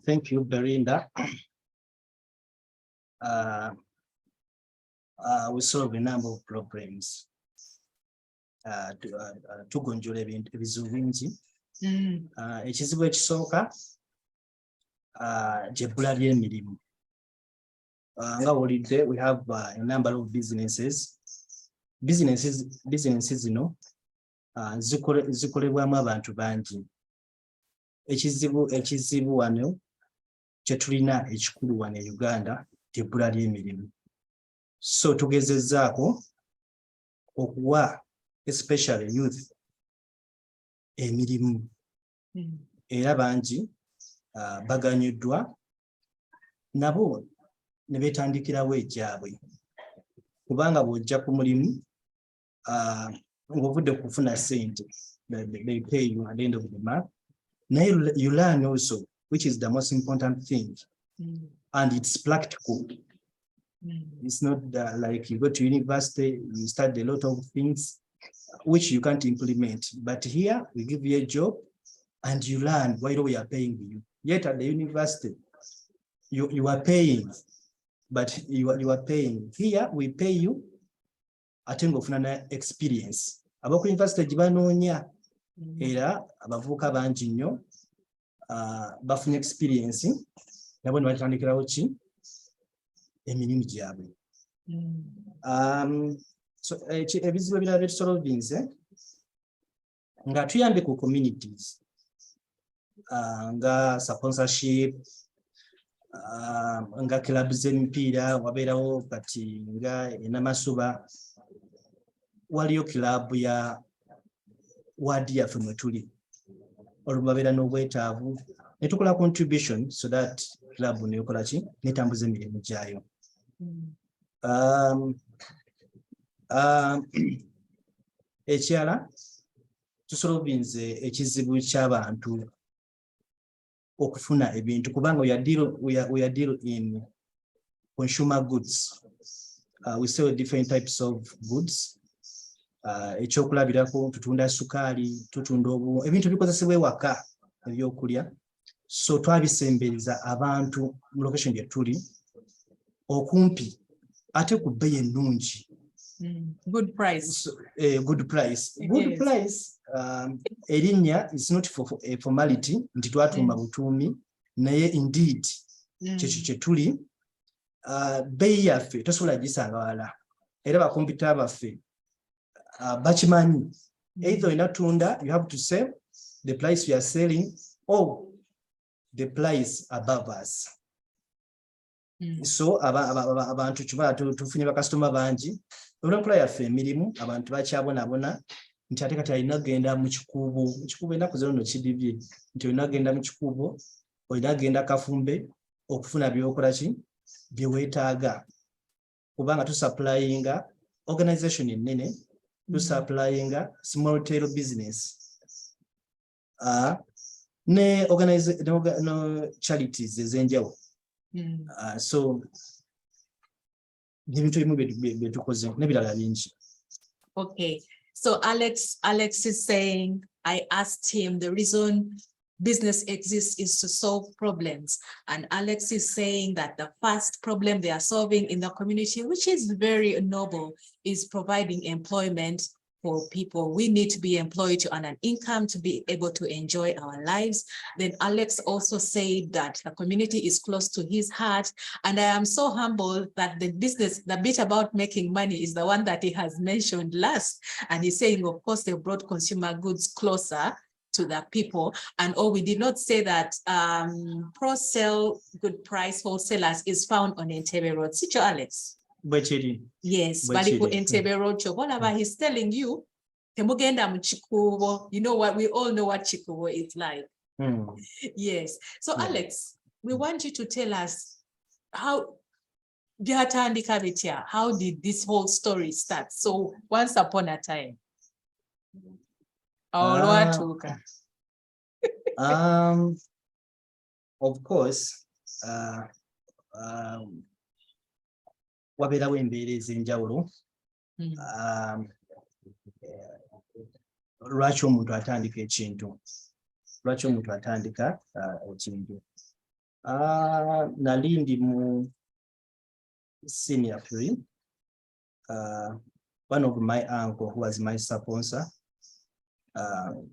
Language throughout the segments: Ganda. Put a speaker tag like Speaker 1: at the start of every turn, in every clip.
Speaker 1: Thank you, Belinda. We solve a number of problems. Tugonjola ebizibu bingi. Ekizibu ekisooka gy'ebbula ly'emirimu. Nga wulidde, we have a number of businesses. Businesses zino zikolebwamu abantu bangi. Ekizibu wano kye tulina ekikulu wano e Uganda ly'ebbula ly'emirimu. So tugezezzaako okuwa especially youth emirimu. Era bangi baganyuddwa nabo ne beetandikirawo egyabwe. Kubanga bw'ojja ku mulimu ng'ovudde kufuna ssente, they pay you at the end of the month. Naye you learn also, which is the most important thing, and it's practical. It's not like you go to university, you study a lot of things which you can't implement. But here we give you a job and you learn while we are paying you. Yet at the university, you are paying, but you are paying. Here we pay you at an experience. About university jibanoonya era abavubuka bangi nnyo bafuna experience nabo ne batandikirawo ki emirimu gyabwe. So ebizibu ebirala byetusolvinze nga tuyambe ku communities nga sponsorship, nga club z'emipiira wabeerawo kati nga enamasuba waliyo club ya wadi yaffe mwe tuli olubabeera n'obwetaavu ne tukola contribution so that club nekola ki netambuza emirimu gyayo. Ekirala tusolvinze ekizibu ky'abantu okufuna ebintu kubanga we are deal in consumer goods. We sell different types of goods. Ekyokulabirako tutunda sukaali, tutunda obuwunga, ebintu bikozesebwa ewaka ebyokulya. So twabisembereza abantu mu location gye tuli okumpi ate ku bbeeyi ennungi.
Speaker 2: Good price.
Speaker 1: Good price. Good price. Erinnya is not for a formality nti twatuuma butuumi naye indeed kyekyo kye tuli. Bbeeyi yaffe tosobola gisanga wala era bakompyuta baffe bakimanyi. Either olina tunda, you have to sell the price we are selling or the price above us. So abantu kibala tufunye bakasitoma bangi olw'enkola yaffe emirimu abantu bakyabonabona nti ate kati alina genda mu kikuubo ennaku zino no kidibye nti olina genda mu kikuubo olina genda Kafumbe okufuna byokola ki bye weetaaga kubanga tusupplyinga organization ennene, tusupplyinga small tail business ne charities ez'enjawulo. So
Speaker 2: okay, so Alex is saying, I asked him the reason business exists is to solve problems, and Alex is saying that the first problem they are solving in the community, which is very noble, is providing employment for people. We need to be employed to earn an income to be able to enjoy our lives. Then Alex also said that the community is close to his heart. And I am so humbled that the bit about making money is the one that he has mentioned last. And he's saying, of course, they brought consumer goods closer to the people. And we did not say that Wholesale Good Price Wholesalers is found on Entebbe Road. Sicho, Alex? Yes, Baliku Entebbe Road. Whatever he's telling you, temugenda mu Chikubo. You know what? We all know what Chikubo is like. Yes. So, Alex, we want you to tell us how did this whole story start? So, once upon a time.
Speaker 1: Of course, wabeerawo embeera ez'enjawulo lwaki omuntu atandika ekintu Nali ndi mu senior three. One of my uncle who was my sponsor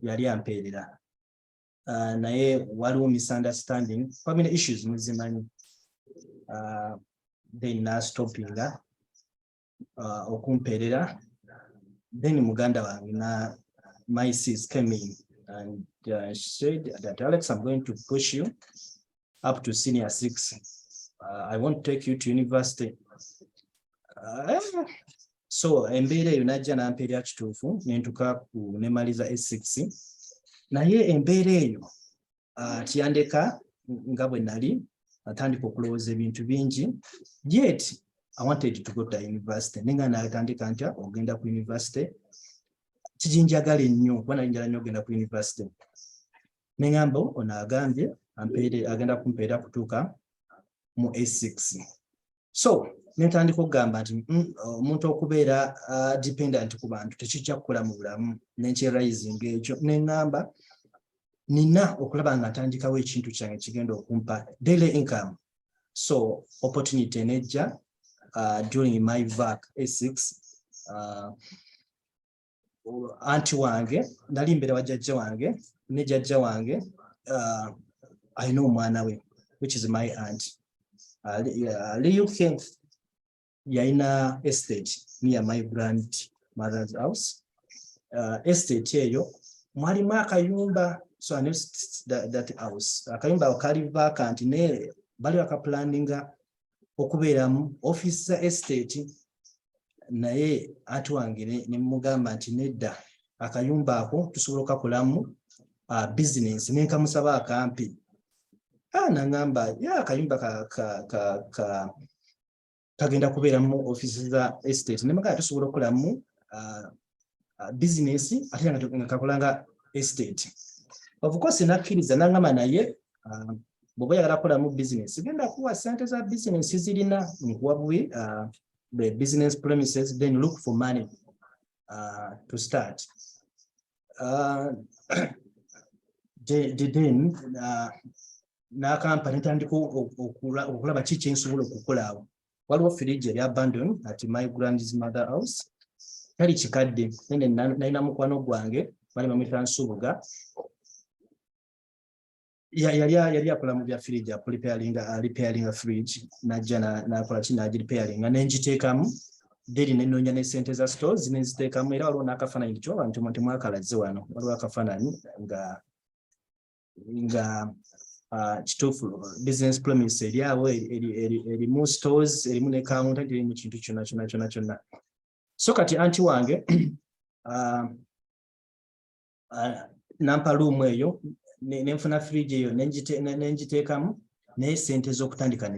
Speaker 1: yali ampeerera. Naye waliwo misunderstanding, family issues muzimanyi. Then nastoppinga okumpeerera. Then muganda wange my sis came in and she said that, Alex, I'm going to push you up to senior 6. I won't take you to university. So embeera eyo najja nampeerera kituufu nentuka nemaliza S6. Naye embeera eyo kyandeka nga bwe nali atandika okulowooza ebintu bingi. Yet I wanted to go to university. Nenga natandika ntya ogenda ku university. Kijinjagala ennyo kuba nali njala nnyo ogenda ku university. Nengamba ono agambye agenda kumpeera kutuuka mu S6. So netandika okugamba nti omuntu okubeera dependent ku bantu tekijja kukola mu bulamu. Nenkyerising ekyo nengamba nina okulaba nga ntandikawo ekintu kyange kigenda okumpa daily income. So opportunity nejja during my vac S6. Anti wange nali mbere wa jjajja wange ne jjajja wange alina omwana we which is my aunt. Liuke yalina estate near my grandmother's house. Estate eyo mwalimu akayumba. So I noticed that house. Akayumba kali vacant ne bali bakaplaninga okubeeramu office za estate. Naye ati wange ne mugamba nti nedda akayumba ako tusobola okakolamu business nenkamusaba akampi. Nangamba akayumba kagenda kubeeramu office za estate nemagala tusobola okukolamu business ate nga kakolanga estate. Of course nakkiriza nangamba naye bw'oba oyagala kukolamu business genda kuwa ssente za business zirina nkuwa buwi the business premises, then look for money to start. Then n'akampa netandika okulaba kiki nsobola okukola awo. Waliwo fridge eri abandon at my grandmother house. Kali kikadde nalina mukwano gwange bali bamuyita Nsubuga. Yali akola mu bya fridge repairing fridge. Najja nakola kinaagi repairing nenjiteekamu. Deri nenoonya ne ssente za stores nenziteekamu era waliwo n'akafaananyi kyo abantu temwakalaze wano. Waliwo akafaananyi nga kituufu business premise eri awo erimu stores erimu ne counter erimu kintu kyonna. So kati anti wange nampa room eyo nenfuna fridge eyo nenjiteekamu naye ssente z'okutandika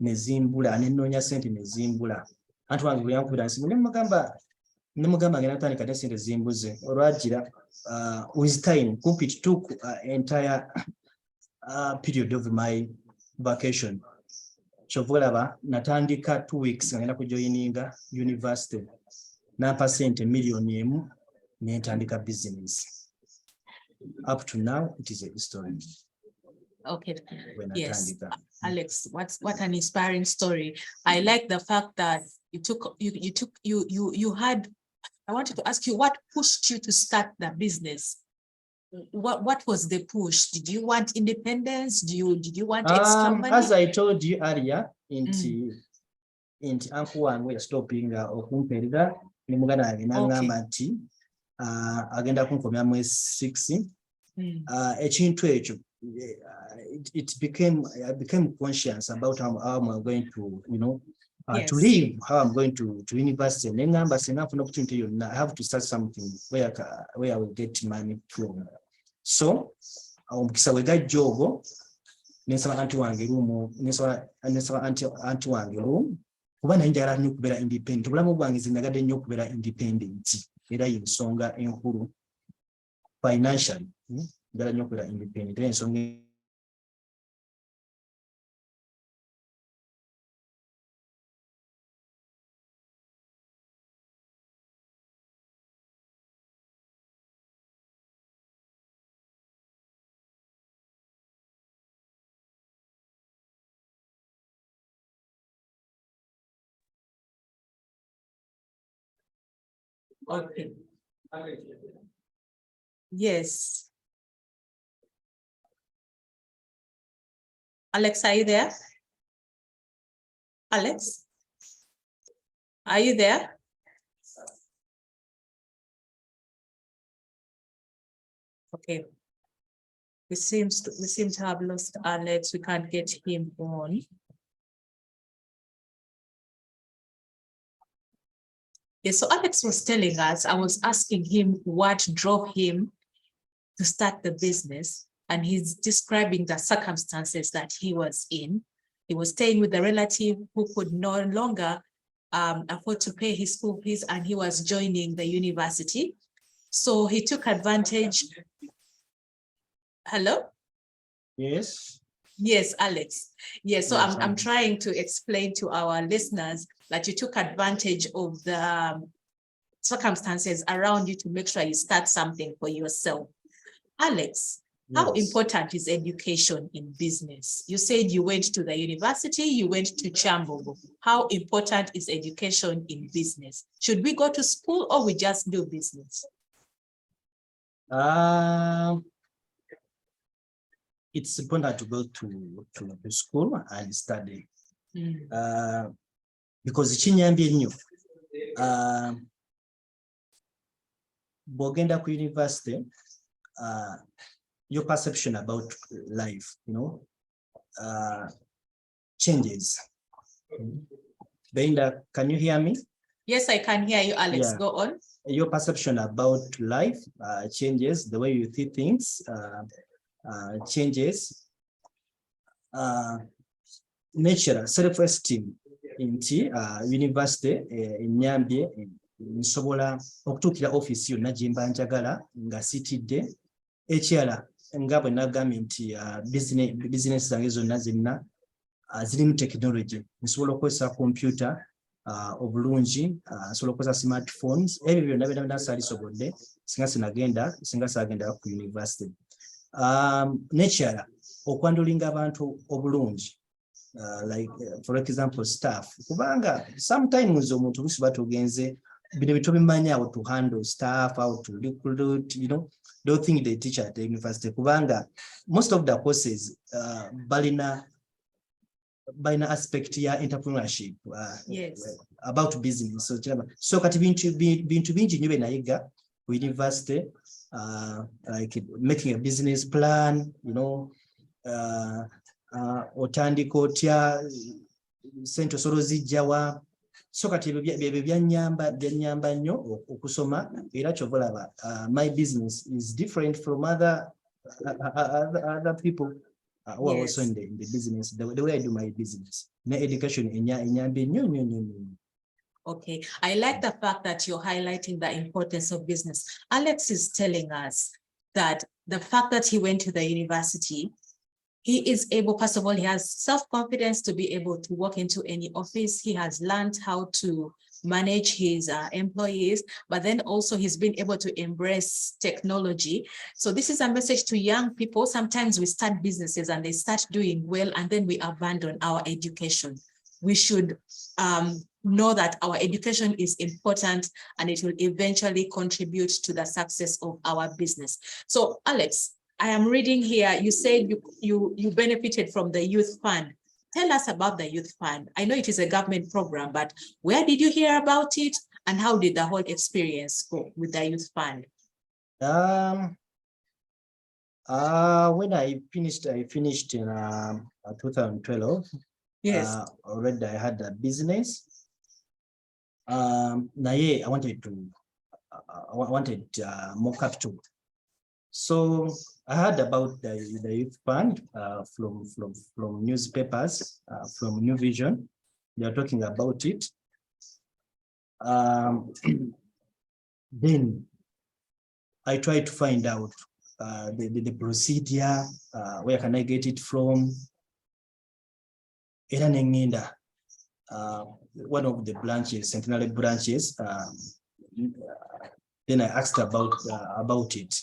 Speaker 1: nezimbula nenoonya ssente nezimbula. Anti wange bwe yankubira nsimu nemugamba ngenda kutandika ne ssente zimbuze olwagira with time kumpi it took entire period of my vacation. Kyova olaba natandika 2 weeks ngenda kujoininga university nampa ssente $1,000,000 nentandika business. Up to now it is a history.
Speaker 2: Okay. Yes, Alex, what an inspiring story. I like the fact that you had. I wanted to ask you what pushed you to start the business. What was the push? Did you want independence? Did you want extra money?
Speaker 1: As I told you earlier, into uncle wange yastoppinga okumpeerera ne muganda wange n'angamba nti agenda kunkomya mu S6. Ekintu ekyo I became conscious about how I'm going to, to live, how I'm going to university. Nengamba singa nfuna opportunity yonna, I have to start something where I will get money from. So omukisa bwe gajja ogwo nensaba anti wange lumu, nensaba anti wange lumu kuba naye njagala nnyo okubeera independent. Obulamu bwange nze njagadde nnyo okubeera independent era y'ensonga enkulu financially. Njagala nnyo okubeera independent era ensonga
Speaker 2: Okay. Yes. Alex, are you there? Alex? Are you there? Okay. We seem to have lost Alex. We can't get him on. Yes, so Alex was telling us, I was asking him what drove him to start the business, and he's describing the circumstances that he was in. He was staying with a relative who could no longer afford to pay his school fees, and he was joining the university. So he took advantage. Hello?
Speaker 1: Yes.
Speaker 2: Yes, Alex. Yes, so
Speaker 1: Yes,
Speaker 2: I'm trying to explain to our listeners that you took advantage of the circumstances around you to make sure you start something for yourself. Alex, how
Speaker 1: Yes.
Speaker 2: important is education in business? You said you went to the university, you went to Chambogo. How important is education in business? Should we go to school or we just do business?
Speaker 1: It's important to go to school and study. Because kinyambye nnyo. Bw'ogenda ku university, your perception about life, changes. Belinda, can you hear me?
Speaker 2: Yes, I can hear you, Alex.
Speaker 1: Yeah.
Speaker 2: Go on.
Speaker 1: Your perception about life changes, the way you see things changes. Nature, self-esteem nti university ennyambye nsobola okutuukira office yonna gye mba njagala nga sitidde. Ekirala nga bwe nagambye nti business zange zonna zenna zirimu technology. Nsobola okukozesa computer obulungi, nsobola okukozesa smartphones. Ebyo byonna byonna saalisobodde singa saagenda ku university. N'ekirala okwandulinga abantu obulungi. Like for example staff, kubanga sometimes omuntu lusiba tugenze bino bitobimanya how to handle staff, how to recruit, don't think they teach at the university, kubanga most of the courses balina aspect ya entrepreneurship,
Speaker 2: yes,
Speaker 1: about business. So kati bintu bingi nyo benayiga ku university, like making a business plan, otandika otya, sente osobola zijjawa. So kati ebyo byanyamba nnyo okusoma, era kyova olaba my business is different from other people who are also in the business, the way I do my business. Education enyambye nnyo.
Speaker 2: Okay, I like the fact that you're highlighting the importance of business. Alex is telling us that the fact that he went to the university, he is able, first of all, he has self-confidence to be able to walk into any office. He has learned how to manage his employees, but then also he's been able to embrace technology. So this is a message to young people. Sometimes we start businesses and they start doing well, and then we abandon our education. We should know that our education is important and it will eventually contribute to the success of our business. So Alex, I am reading here, you said you benefited from the youth fund. Tell us about the youth fund. I know it is a government program, but where did you hear about it and how did the whole experience go with the youth fund?
Speaker 1: When I finished in 2012.
Speaker 2: Yes.
Speaker 1: Already I had a business. Naye I wanted more capital. So I heard about the youth fund from newspapers, from New Vision. They are talking about it. Then I tried to find out the procedure, where can I get it from? One of the branches, centenary branches. Then I asked about it.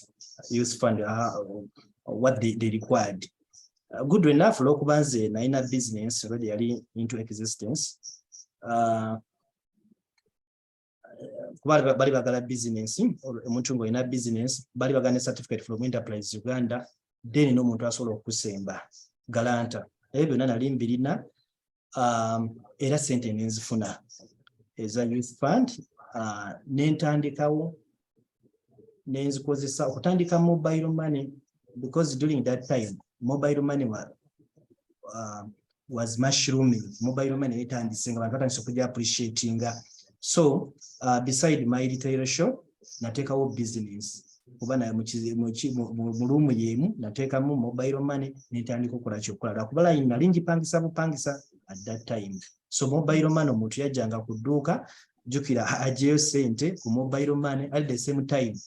Speaker 1: Youth fund, what they required. Good enough, local banze na business already into existence. bali bagala business omuntu ng'olina business bali bagala certificate from Enterprise Uganda then n'omuntu asobola okusemba galanta ebyo byonna nali mbirina era sente nenzifuna eza youth fund nentandikawo nenzikozesa okutandika mobile money because during that time mobile money was mushrooming. Mobile money etandise nga bantu batandise okujja appreciating. So beside my retail shop nateekawo business kuba na mu room yemu nateekamu mobile money nentandika okukola kyokukola kuba line nali ngipangisa bupangisa at that time. So mobile money omuntu yajjanga ku dduuka jjukira ajeyo sente ku mobile money at the same time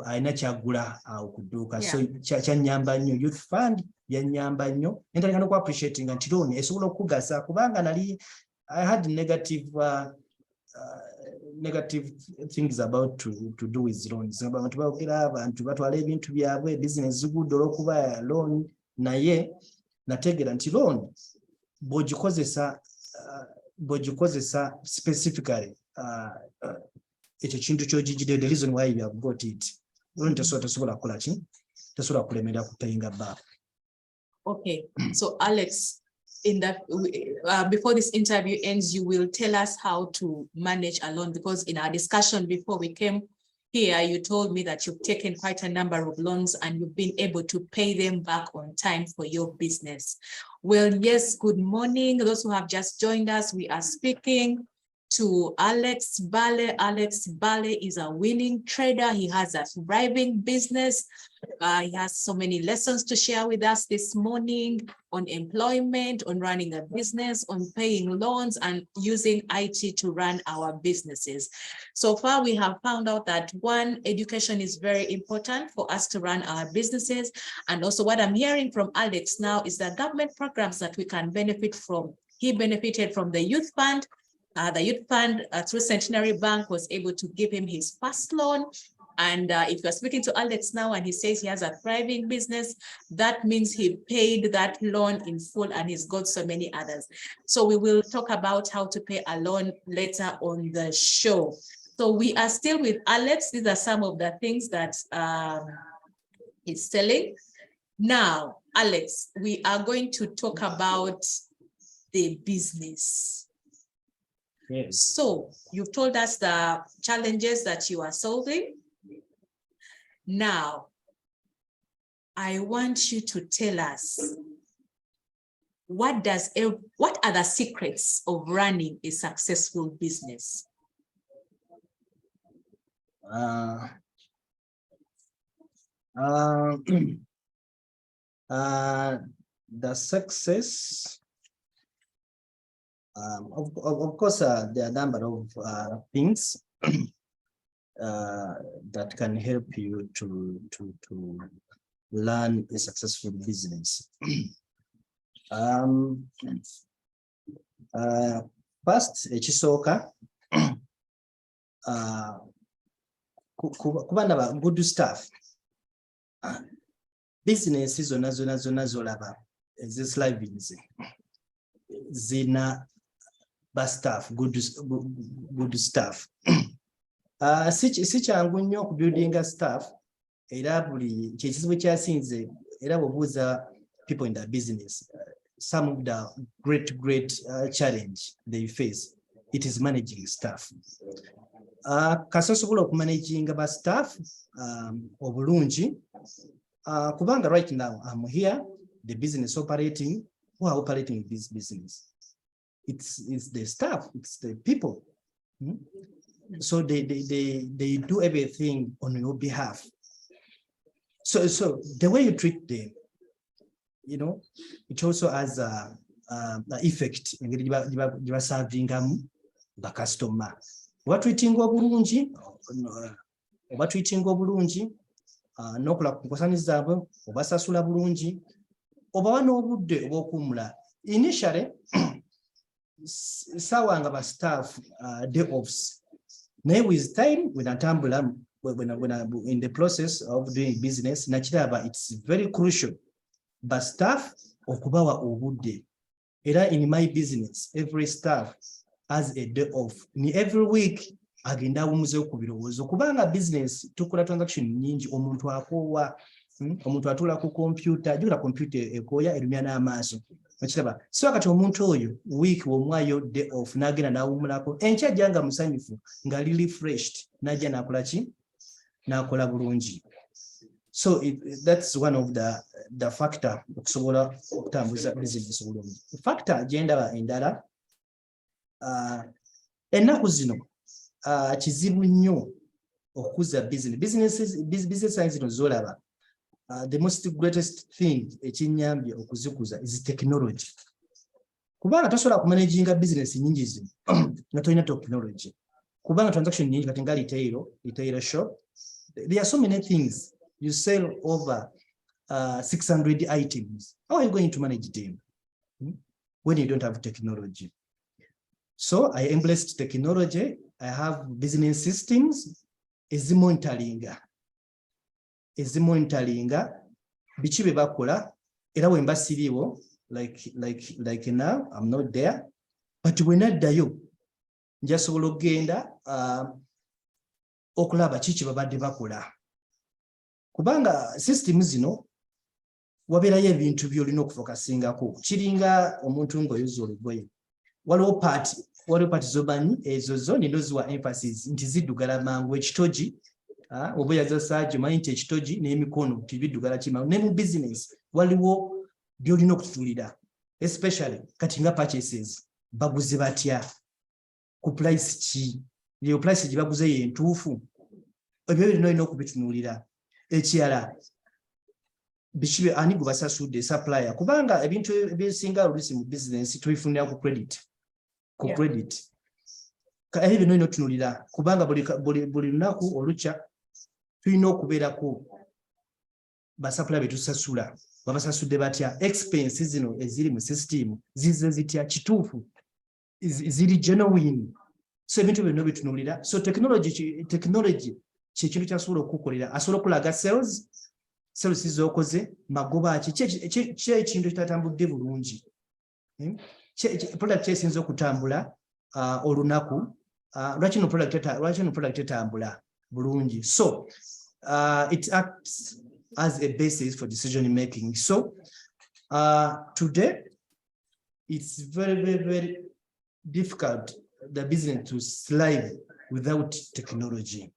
Speaker 1: alina kyagula awo ku dduuka. So kyanyamba nnyo youth fund yanyamba nnyo nentandika n'oku appreciating nti loan esobola okugasa kubanga nali I had negative things about to do with loans. Abantu baogera abantu batwala ebintu byabwe business zigudde olw'okuba loan naye nategeera nti loan bw'ogikozesa specifically ekyo kintu ky'ogigidde the reason why you have got it. Loan tesobola kukola ki tesobola kulemerera kupayinga back.
Speaker 2: Okay, so Alex, in that before this interview ends, you will tell us how to manage a loan, because in our discussion before we came here, you told me that you've taken quite a number of loans and you've been able to pay them back on time for your business. Well, yes, good morning. Those who have just joined us, we are speaking to Alex Bale. Alex Bale is a winning trader. He has a thriving business. He has so many lessons to share with us this morning on employment, on running a business, on paying loans, and using IT to run our businesses. So far, we have found out that one, education is very important for us to run our businesses. And also what I'm hearing from Alex now is the government programs that we can benefit from. He benefited from the youth fund. The youth fund through Centenary Bank was able to give him his first loan. And if you're speaking to Alex now and he says he has a thriving business, that means he paid that loan in full and he's got so many others. So we will talk about how to pay a loan later on the show. So we are still with Alex. These are some of the things that he's selling. Now, Alex, we are going to talk about the business.
Speaker 1: Yes.
Speaker 2: So you've told us the challenges that you are solving. Now, I want you to tell us what are the secrets of running a successful business?
Speaker 1: The success, of course, there are a number of things that can help you to run a successful business. First, ekisooka kuba na good staff. Business zonna zolaba ezislavings zina ba staff, good staff. Si kyangu nnyo okubuildinga staff era buli kyekizibu kyasinze era bw'obuuza people in the business, some of the great challenge they face, it is managing staff. Kasobola okumanaginga ba staff obulungi kubanga right now I'm here, the business operating, who are operating this business, it's the staff, it's the people. So they do everything on your behalf. So the way you treat them, you know, it also has an effect in the serving the customer. What we think obulungi, nokola kunkosani zaabwe, obasasula bulungi, obawa n'obudde obw'okuwummula. Initially, sawanga ba staff day offs. Now with time, when in the process of doing business, nachiraba, it's very crucial. But staff okubawa obudde. Era in my business, every staff has a day off. Every week, agenda awumuzeewo ku birowoozo kubanga business tukola transaction nyingi omuntu akoowa omuntu atula ku computer jula computer ekooya erumya n'amaaso okiraba so kati omuntu oyo week omwayo day off n'agenda n'awumulako enkya janga musanyufu nga li refreshed n'ajja n'akola ki n'akola bulungi. So that's one of the factor okusobola okutambuza business bulungi. Factor agenda endala ennaku zino kizibu nnyo okukuza business zino zolaba the most greatest thing ekinyambye okuzikuza is technology. Kubanga tosobola kumanaginga business nyingi zino nga tolina technology. Kubanga transaction nyingi kati nga retail shop, there are so many things. You sell over 600 items. How are you going to manage them when you don't have technology? So I embraced technology. I have business systems. Is monitoring bichi bebakola era wemba siriwo like now I'm not there, but when addayo njasobola okugenda okulaba chichi babadde bakola kubanga system zino wabeerayo ebintu byolina okufokasingako kiringa omuntu ng'oyoza olugoye waliwo part zobanyi ezo zo nino ziwa emphasis nti ziddugala mangu ekitogi oba yaza saajo manyi nti ekitogi n'emikono tibiddugala kimangu ne mu business waliwo byolina okututulira especially kati nga purchases baguze batya ku price ki iyo price gye baguze yentuufu ebyo birina olina okubitunuulira. Ekirala bichibe ani gubasasudde supplier kubanga ebintu ebisinga olusi mu business tubifunira ku credit ebyo bino olina otunulira kubanga buli lunaku olucha tulina okubeerako basupplier betusasula babasasudde batya expenses zino eziri mu system zize zitya kituufu ziri genuine. So ebintu bino bitunulira. So technology kintu kyasobola okukolera asobola okulaga sales z'okoze magoba ki ekintu ekitatambudde bulungi product esinza okutambula olunaku lwaki no product etambula bulungi. So it acts as a basis for decision making. So today it's very difficult the business to thrive without technology.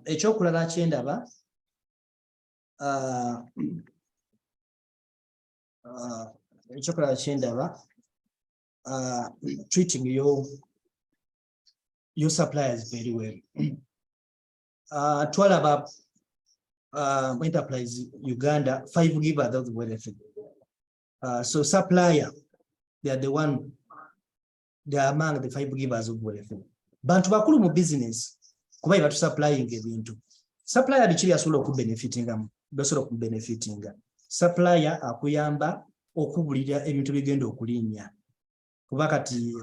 Speaker 1: Ekyokulala kyendaba treating your suppliers very well. Twalaba enterprise Uganda 5 givers those benefit. So supplier, they are among the 5 givers of benefit. Bantu bakulu mu business kuba batu supplying ebintu. Supplier bichiri asobola okubenefitinga. Supplier akuyamba okubulira ebintu bigenda okulinnya. Kuba kati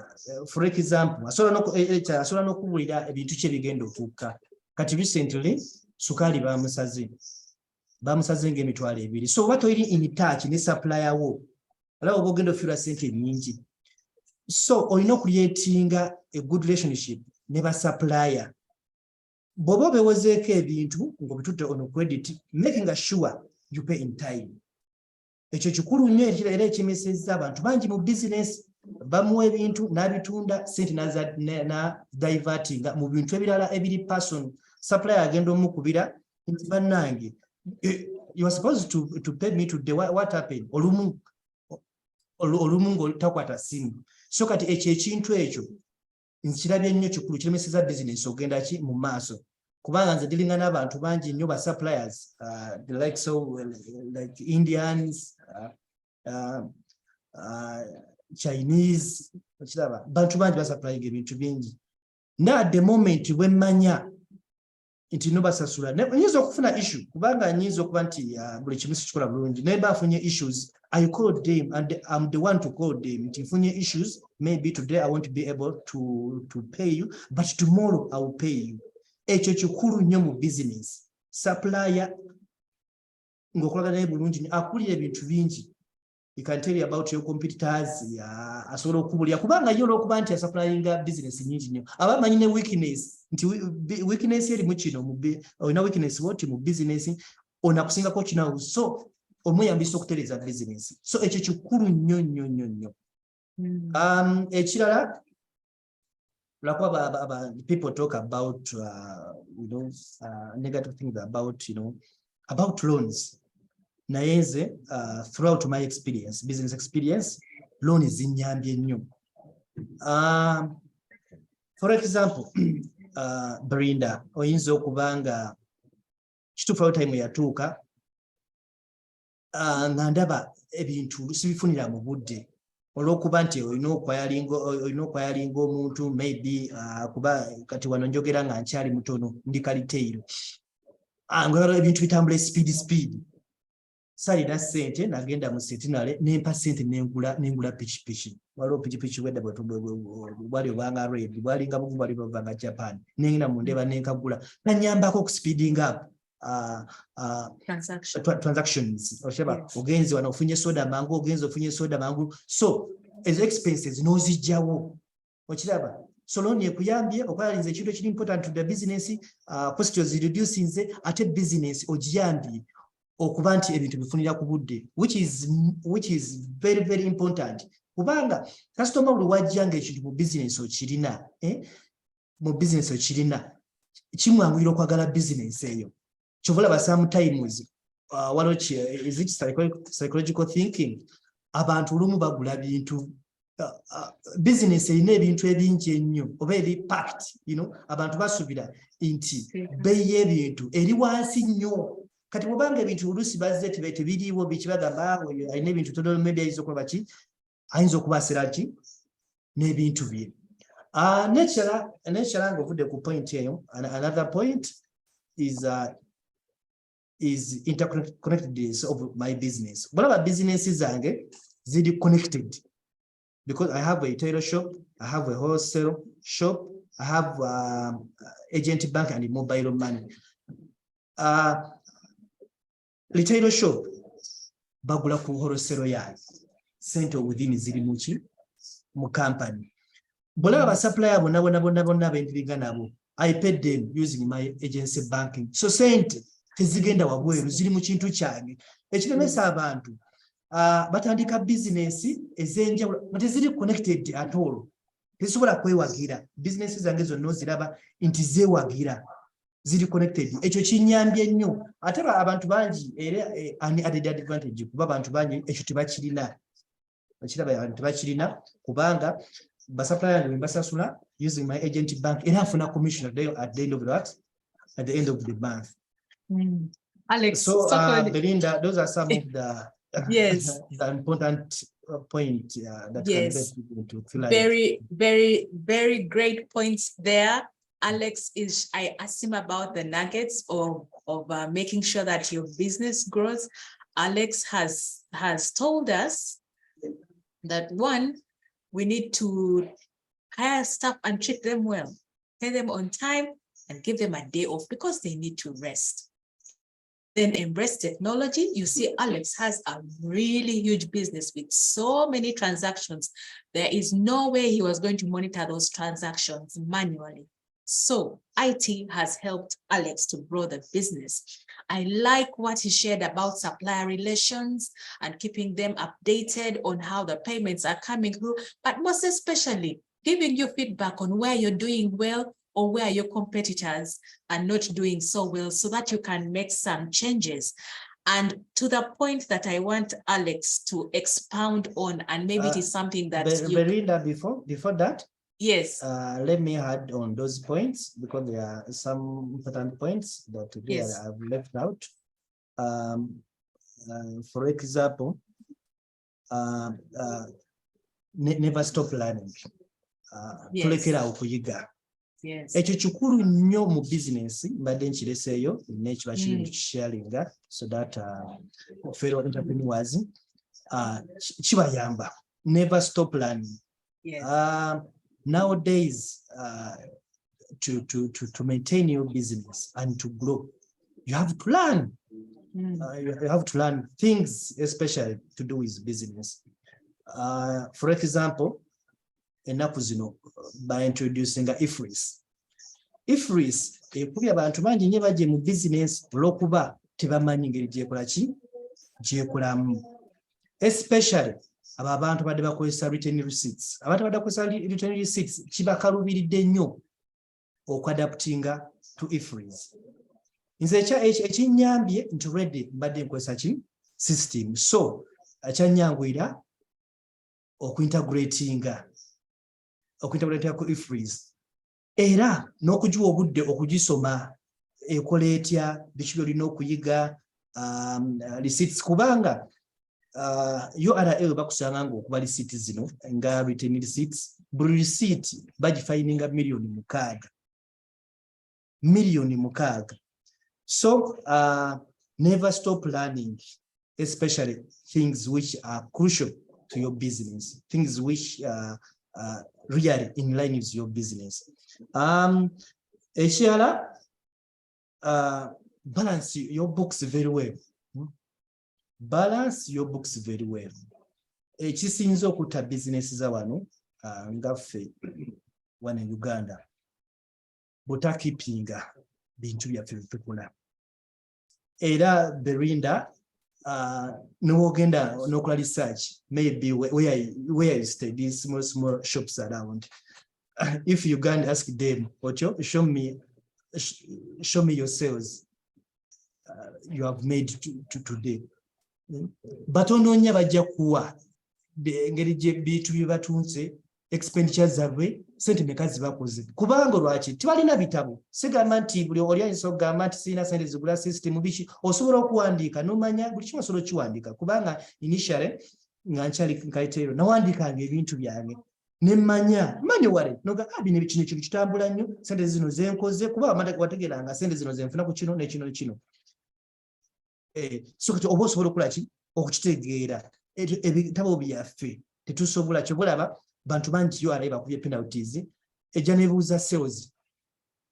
Speaker 1: for example asobola n'okubulira ebintu kye bigenda okukka. Kati recently sukali bamusaze ng'emitwalo 2. So what oili in touch ne supplier wo alaba ogenda ofira sente nyingi. So olina creatinga a good relationship ne ba supplier. Bobo bewozeeko ebintu ng'obitutte on credit, making sure you pay in time. Ekyo kikulu nnyo era ekimesezza abantu bangi mu business bamuwa ebintu n'abitunda sente na divertinga mu bintu ebirala ebiri person. Supplier agenda omukubira nti bannange you are supposed to pay me today. What happened? Olumu ng'otakwata simu. So kati ekintu ekyo nkirabye nnyo kikulu kiremeseza business ogenda ki mu maaso kubanga nze dilinga n'abantu bangi nnyo ba suppliers the likes of like Indians Chinese kiraba bantu bangi basupplying ebintu bingi na at the moment wemmanya nti no basasula nyizo okufuna issue kubanga nyizo okuba nti buli kimu kikola bulungi naye bafunye issues. I called them and I'm the one to call them. Nti mfunye issues, maybe today I won't be able to pay you, but tomorrow I will pay you. Ekyo kikulu nnyo mu business. Supplier ng'okolaga naye bulungi akulira ebintu bingi he can tell you about your competitors, asobola okubulya kubanga yo lokuba nti supplying business nyingi nnyo abamanyi ne weakness nti weakness eri mu kino olina weakness woti mu business onakusingako kinawo so omweyambisa okutereza business so ekyo kikulu nnyo nnyo nnyo nnyo ekirala people talk about negative things about loans naye nze throughout my experience business experience loan zinyambye nnyo for example Belinda oyinza okubanga kituufu time yatuuka nga ndaba ebintu sibifunira mu budde olw'okuba nti olina okwayalinga omuntu maybe kuba kati wano njogera nga nkyali mutono ndi kaliteiro nga ebintu bitambula speed salina ssente nagenda mu setinale nempa ssente nengula pikipiki waliwo pikipiki wedda bwali obanga red bwalinga bugu bwali bavanga Japan nengenda mundeba nenkagula nanyambako okuspeeding up transactions osheba ogenzi wano ofunye soda mangu ogenzi ofunye soda mangu so ezo expenses nozijjawo okiraba so loan ekuyambye okwalinze ekintu ekiri important to the business cost reducing ate business ogiyambye okuba nti ebintu bifunira ku budde which is very very important kubanga customer buli wajjanga ekintu mu business okirina mu business okirina kimwanguyira okwagala business eyo kyovulaba sometimes is it psychological thinking abantu olumu bagula bintu business erina ebintu ebingi ennyo oba eri packed abantu basubira nti beeyi y'ebintu eri wansi nnyo kati bwobanga ebintu oluusi bazze tebiriiwo bikibagamba alina ebintu tono maybe ayinza okuba ki ayinza okubasira ki n'ebintu bye nekirala nga ovudde ku point eyo another point is interconnectedness of my business bulaba business zange ziri connected because I have a tailor shop, I have a wholesale shop, I have agent bank and mobile money. Retail shop bagula ku wholesale yayo sente within ziri mu company bulaba ba supplier bonna bendiringa nabo I paid them using my agency banking so sente tezigenda wabweru ziri mu kintu kyange ekiremesa abantu batandika business ezenjawulo but ziri connected at all tezisobola kwewagira business zange zonna oziraba nti zeewagira ziri connected ekyo kinyambye nnyo ate abantu bangi era added advantage kuba abantu bangi ekyo tebakirina ekiraba abantu tebakirina kubanga basupplier nge basasula using my agent bank era nfuna commission at the end of the month.
Speaker 2: Alex,
Speaker 1: so Belinda, those are some of the
Speaker 2: yes
Speaker 1: the important point that
Speaker 2: yes
Speaker 1: can to feel like
Speaker 2: very great points there. Alex I asked him about the nuggets of making sure that your business grows. Alex has told us that one, we need to hire staff and treat them well, pay them on time and give them a day off because they need to rest. Then embrace technology. You see, Alex has a really huge business with so many transactions. There is no way he was going to monitor those transactions manually. So IT has helped Alex to grow the business. I like what he shared about supplier relations and keeping them updated on how the payments are coming through, but most especially giving you feedback on where you're doing well or where your competitors are not doing so well so that you can make some changes. And to the point that I want Alex to expound on, and maybe it is something that
Speaker 1: Belinda, before that,
Speaker 2: yes,
Speaker 1: let me add on those points because there are some important points that today
Speaker 2: yes.
Speaker 1: I've left out. For example, never stop learning.
Speaker 2: Yes. Yes.
Speaker 1: Ekyo kikulu nnyo mu business mbadde nkireseeyo nekiba kiri sharinga so that fellow entrepreneurs kibayamba. Never stop learning.
Speaker 2: Yes.
Speaker 1: Nowadays to maintain your business and to grow, you have to learn. You have to learn things, especially to do with business. For example, ennaku zino by introducing IFRIS. IFRIS ekubya abantu bangi nnyo bajje mu business olw'okuba tebamanyi ngeri gyekolamu, especially abo abantu badde bakozesa written receipts. Abantu badde bakozesa written receipts kibakalubiridde nnyo okwadaptinga to IFRIS. Nze ekinnyambye nti already mbadde nkozesa ki system, so akyannyanguira okuintegratinga ku IFRIS era n'okugiwa obudde okugisoma ekola etya, biki by'olina okuyiga, receipts, kubanga URL bakusanga ng'okuba receipts zino nga written receipts, buli receipt bagifayininga million mukaaga. So never stop learning, especially things which are crucial to your business, things which really in line with your business. Ekirala, balance your books very well. Balance your books very well. Ekisinza okutta business za wano ngaffe wano in Uganda, butakipinga bintu byaffe bitukola. Era Belinda, n'ogenda n'okola research, maybe where you stay, these small shops around. If you go and ask them, Ocho, show me your sales you have made today. But onoonya bajja kuwa engeri gye bintu bye batunze, expenditures zaabwe, sente meka zibakoze. Kubanga lwaki tebalina bitabo. Sigamba nti buli oli ayinza okugamba nti sirina sente zigula system biki, osobola okuwandiika n'omanya buli kimu osobola okiwandiika. Kubanga initially nga nkyali nkaiteero nawandiikanga ebintu byange ne mmanya wale noga bino kino kitambula nnyo, sente zino zenkoze, kuba wategeranga sente zino zenfuna ku kino n'ekino. So kati oba osobola okukola ki okukitegeera. Ebitabo byaffe tetusobola kyobulaba bantu bangi yo areba kubye penalties, ejja nebuuza sales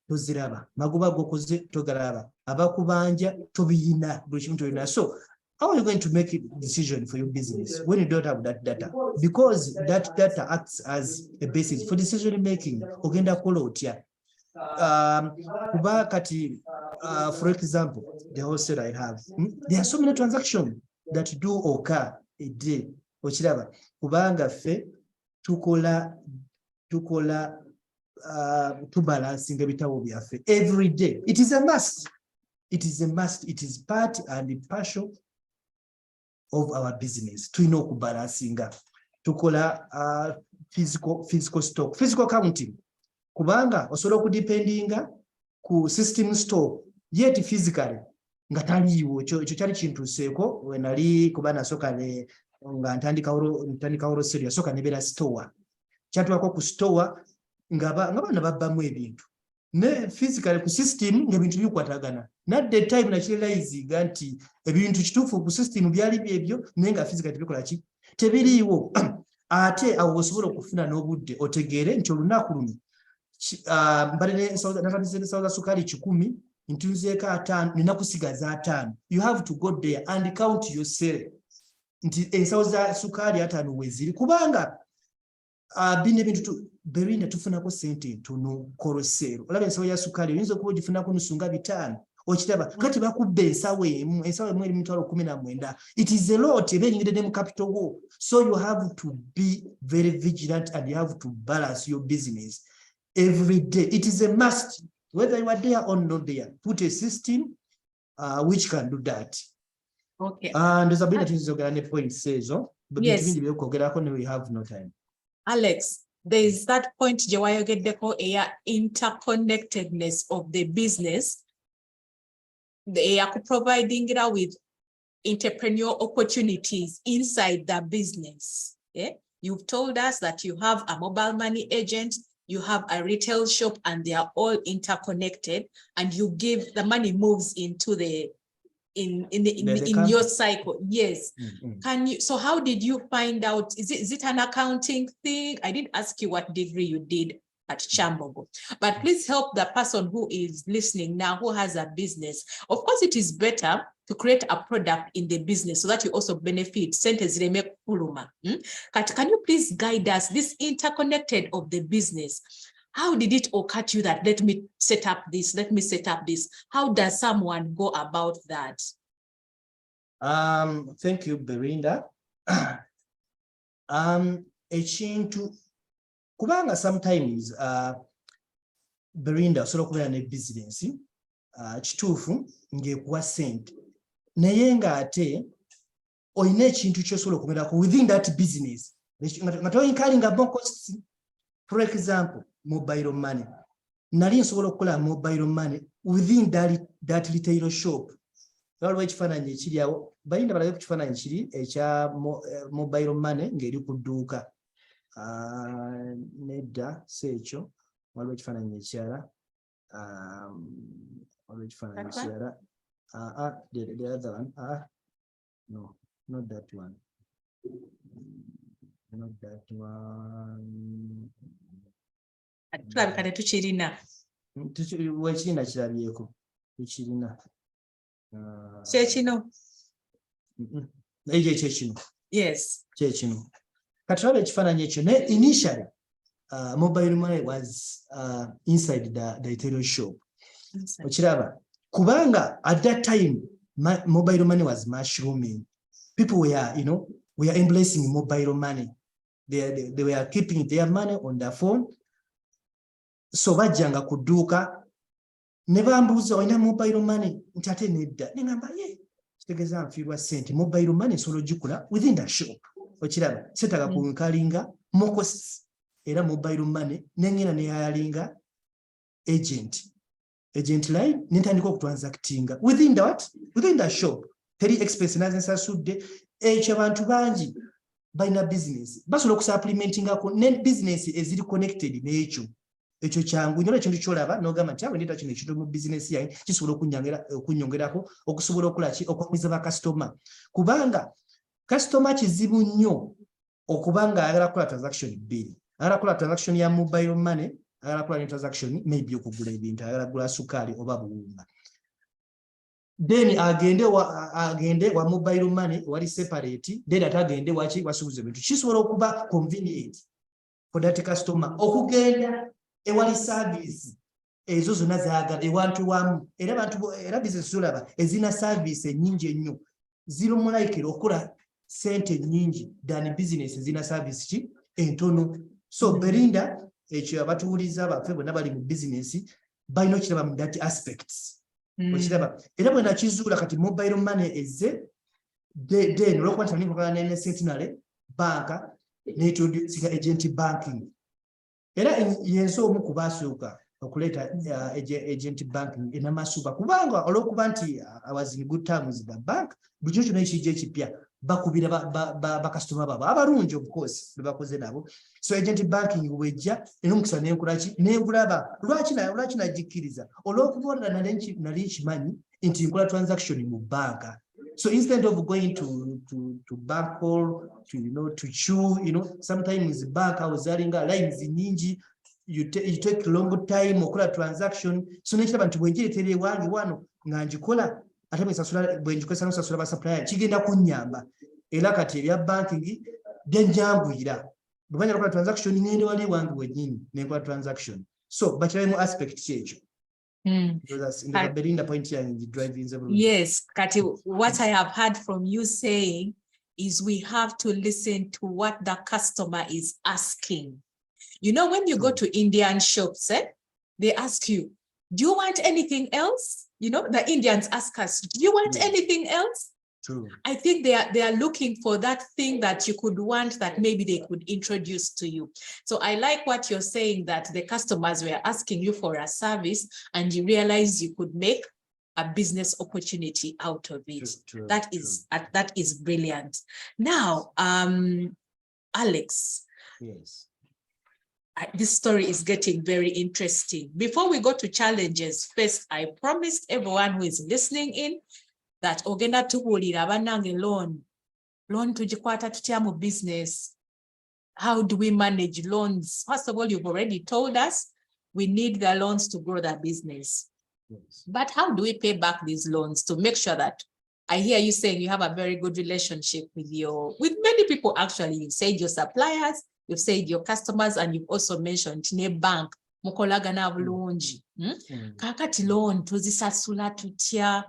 Speaker 1: toziraba, magoba gokoze togaraba, abakubanja tobiyina, buli kimu tobiyina. So how are you going to make a decision for your business when you don't have that data? Because that data acts as a basis for decision making. Ogenda kukola otya. Kuba kati, for example, the wholesale I have, there are so many transactions that do occur a day. Ochiraba kubanga fe tukola balancing ebitabo byaffe every day. It is a must. It is part and partial of our business. Tulina okubalansinga. Tukola physical stock, physical counting. Kubanga osobola okudependinga ku system store yet physically nga taliiwo. Ekyo kyali kintuseeko we nali kuba nasooka nga ntandikawo Wholesale, yasooka nebeera store. Kyatuwako ku store nga baana babbamu ebintu ne physically ku system ng'ebintu bikwatagana. Not the time nakirealizinga nti ebintu kituufu ku system byali byebyo naye nga physically tebikola ki tebiriiwo. Ate awo osobola okufuna n'obudde otegeere nti olunaku luno natandise ensawo za sukaali 10, ntunzeeko 5, nina kusigaza 5. You have to go there and count yourself nti ensawo za sukaali 5 weziri, kubanga bino ebintu Belinda tufunako sente ntono ku Wholesale. Olaba ensawo ya sukaali oyinza okuba ogifunako nusunga 5, okitaba kati bakubba ensawo emu eri mitwalo 19. It is a lot, eba enyingidde ne mu capital wo. So you have to be very vigilant and you have to balance your business every day. It is a must, whether you are there or not there. Put a system which can do that.
Speaker 2: Okay.
Speaker 1: And there's a bit of point says, but
Speaker 2: yes,
Speaker 1: we have no time.
Speaker 2: Alex, there is that point Jawayogedeko interconnectedness of the business. They are providing it with entrepreneurial opportunities inside the business. Yeah? You've told us that you have a mobile money agent, you have a retail shop, and they are all interconnected, and you give the money moves into the in your cycle. Yes. Can you, so how did you find out? Is it an accounting thing? I didn't ask you what degree you did at Chambogo. But please help the person who is listening now, who has a business. Of course, it is better to create a product in the business so that you also benefit. Can you please guide us, this interconnected of the business? How did it occur to you that let me set up this, let me set up this? How does someone go about that?
Speaker 1: Thank you, Belinda. Ekintu kubanga sometimes Belinda osobola okubeera ne business kituufu ng'ekuwa ssente naye ng'ate olina ekintu ky'osobola okumerako within that business nga toyinkalinga more costs. For example, mobile money. Nali nsobola okukola mobile money within that retail shop. Waliwo ekifaananyi ekiri awo, Belinda balabe ku kifaananyi kiri ekya mobile money ng'eri ku dduuka. Nedda si ekyo, waliwo ekifaananyi ekirala. Waliwo ekifaananyi ekirala. The other one. No, not that one. Not that one.
Speaker 2: Tulabika tukirina.
Speaker 1: Wekirina kirabyeko. Tukirina.
Speaker 2: Kyekino.
Speaker 1: Ekyo kyekino.
Speaker 2: Yes.
Speaker 1: Kyekino. Katulabe ekifaananyi ekyo ne initially mobile money was inside the retail shop. Okiraba kubanga at that time mobile money was mushrooming. People were, we are embracing mobile money. They were keeping their money on their phone. So bajjanga ku dduuka ne bambuuza olina mobile money nti ate nedda ne ngamba kitegeeza nfiirwa ssente mobile money nsobola ogikola within the shop. Okiraba seetaga kunkalinga more costs era mobile money nengenda ne hayalinga agent line nentandika okutransactinga within the what? Within the shop. Teri expense nazensasudde ekyo abantu bangi balina business basobola okusupplementingako ne business eziri connected n'ekyo. Ekyo kyangu nnyo ekintu ky'olaba n'ogamba nti awe ndeta kino ekintu mu business yange kisobola okunyongerako okusobola okulaki okwakuliza bakasitoma kubanga kasitoma kizibu nnyo okubanga ayagala kukola transaction bbiri. Ayagala kukola transaction ya mobile money, ayagala kukola ne transaction maybe okugula ebintu, ayagala kugula sukaali oba buwunga. Then agende wa mobile money wali separate, then atagende waki wasuuza ebintu. Kisobola okuba convenient for that customer okugenda ewali service ezo zonna zaagala ewantu wamu era business zolaba ezina service ennyingi ennyo zirumulaikira okukola sente nnyingi than business ezina service ki entono. So Belinda ekyo abatuwuliza baffe bonna bali mu business balina okiraba mu that aspects. Okiraba era bwe nakizuula kati mobile money ezze then olwokuba nti nikola ne Sentinel banka n'introducinga agent banking. Era yenso omu ku baasooka okuleeta agent banking enamasuba kubanga olwokuba nti was in good terms the bank buli kimu kyonna ekijja ekipya bakubira bakasitoma babo abalungi of course be bakoze nabo. So agent banking bwejja era omukisa nenkulaki nengulaba lwaki nagikkiriza olw'okubona nali nkimanyi nti nkola transaction mu banka. So instead of going to bank hall to chew, sometimes bank awuzalinga lines nyingi, you take long time okola transaction. So nekiraba nti bwenjiretere wange wano nga njikola ate bwenjikozesa nosasula ba supplier kigenda kunnyamba era kati ebya banking byenjanguyira bwebanja okola transaction ngende wali wange wennyini nenkola transaction. So bakirabe mu aspect kyekyo.
Speaker 2: Yes, Kati, what I have heard from you saying is we have to listen to what the customer is asking. When you go to Indian shops, they ask you, do you want anything else? The Indians ask us, do you want anything else?
Speaker 1: True.
Speaker 2: I think they are looking for that thing that you could want that maybe they could introduce to you. So I like what you're saying, that the customers were asking you for a service and you realized you could make a business opportunity out of it.
Speaker 1: True.
Speaker 2: That is brilliant. Now, Alex.
Speaker 1: Yes.
Speaker 2: This story is getting very interesting. Before we go to challenges, first, I promised everyone who is listening in that ogenda tubuulira bannange loan tugikwata tutya mu business. how do we manage loans? First of all, you've already told us we need the loans to grow the business.
Speaker 1: Yes.
Speaker 2: But how do we pay back these loans to make sure that, I hear you saying you have a very good relationship with many people actually. You've said your suppliers, you've said your customers, and you've also mentioned ne bank, mukolaga na bulungi. Kakati loan tuzisasula tutya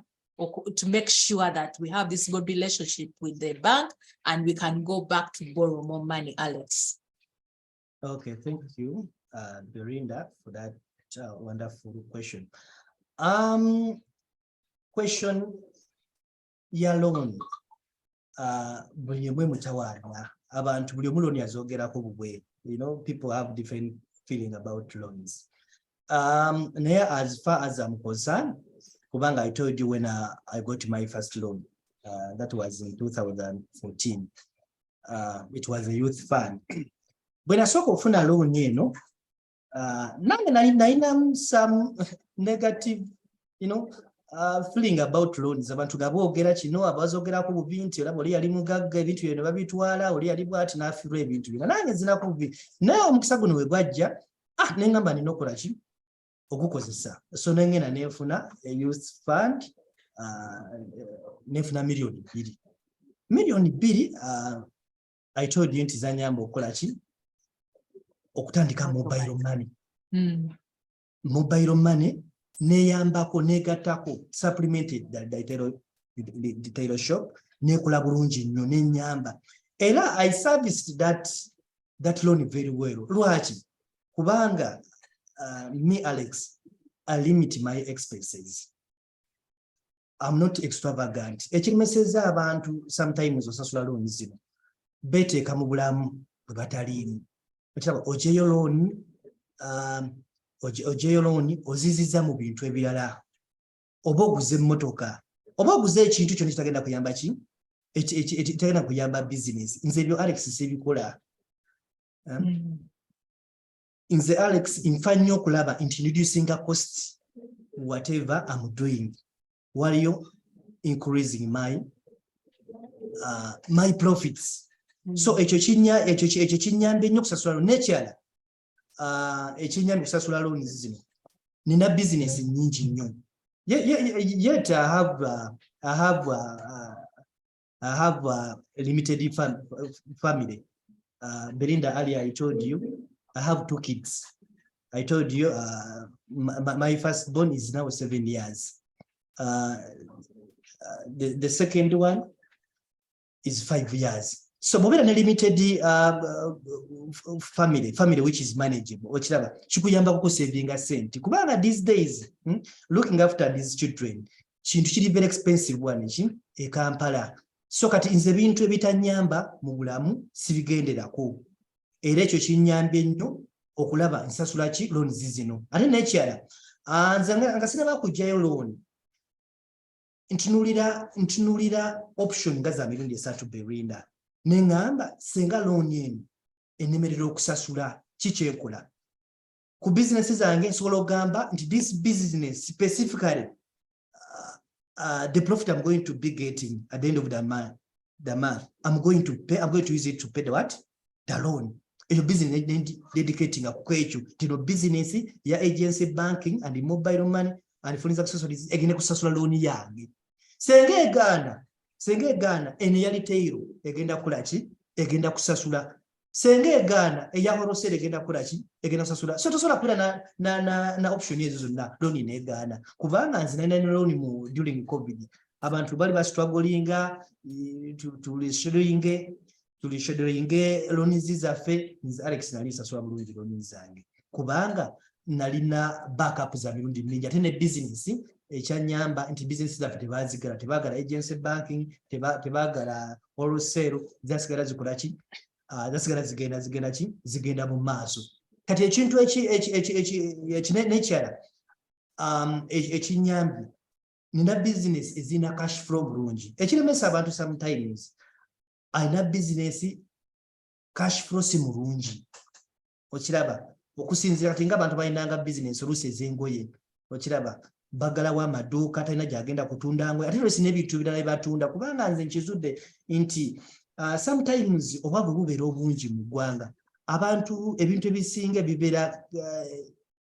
Speaker 2: to make sure that we have this good relationship with the bank and we can go back to borrow more money, Alex.
Speaker 1: Okay, thank you, Belinda, for that wonderful question. Question ya loan. Buli mwe mutawana abantu buli omu loan yazogerako bubwe. You know, people have different feeling about loans. As far as I'm concerned, kubanga I told you when I got my first loan, that was in 2014. It was a youth fund. When I saw kufuna loan eno, nange some negative, you know, feeling about loans. Abantu gabogera kino abazogerako bubinti olaba oli yali mugagga ebintu bino babitwala oli yali bwati n'afiirwa ebintu bino nange nzinako bubi naye omukisa guno we gwajja nengamba nina okukola ki okukozesa so nengenda nefuna a youth fund nefuna million 2 million 2 I told you nti zanyamba okukola ki okutandika mobile money. Mobile money neyambako negatako supplemented the tailor shop nekola bulungi nnyo nenyamba era I serviced that loan very well. Lwaki kubanga me Alex I limit my expenses. I'm not extravagant. Ekirimeseza abantu sometimes osasula loan zino beteeka mu bulamu bwe bataliimu. Ojeyo loan ojeyo loan oziziza mu bintu ebirala oba oguze emmotoka oba oguze ekintu kyonna kitagenda kuyamba ki ekitagenda kuyamba business. Nze ebyo Alex sebikola. Nze Alex nfa nnyo okulaba introducing a cost whatever I'm doing while you increasing my profits. So ekyo kinyambe nnyo kusasula nekyala ekinyambe kusasula loans zino nina business nyingi nnyo. Yet I have a limited family. Belinda, earlier I told you I have 2 kids. I told you my firstborn is now 7 years. The second one is 5 years. So mobile na limited family which is manageable. Ochiraba chikuyamba ku saving a cent. Kubanga these days looking after these children kintu kiri very expensive one e Kampala. So kati nze bintu ebitanyamba mu bulamu sibigenderako. Era ekyo kinyambye nnyo okulaba nsasula ki loans zino. Ate nekyala nze ngasina bakujjayo loan ntunulira option nga za mirundi 3 Belinda. Nengamba senga loan eno enemerera okusasula kikyekola ku business zange nsobola ogamba nti this business specifically the profit I'm going to be getting at the end of the month I'm going to use it to pay the loan. Eyo business dedicating akukwecho tino business ya agency banking and mobile money and foreign accessories egine kusasula loan yange Senge Ghana ene yali teiro egenda kulaki egenda kusasula senge Ghana eya Wholesale egenda kulaki egenda kusasula so tosola kula na option ezo zonna loan ne Ghana kubanga nzina ne loan mu during COVID abantu bali ba strugglinga tulishedoinge loan zizaffe nzi Alex nali sasula bulungi loan zange kubanga nalina backup za mirundi mingi ate ne business ekyanyamba nti business zaffe tebagala agency banking tebagala Wholesale zasigala zikolaki zasigala zigenda mu maaso kati ekintu nekyala ekinyambi nina business ezina cash flow bulungi ekiremesa abantu sometimes alina business cash flow si mulungi okiraba okusinzira kati nga abantu balinanga business oluusi ez'engoye okiraba bagala wa maduuka talina gyagenda kutunda ngoye ate oluusi n'ebintu ebirala batunda kubanga nze nkizudde nti sometimes obwavu bubeera obungi mu ggwanga abantu ebintu ebisinga bibera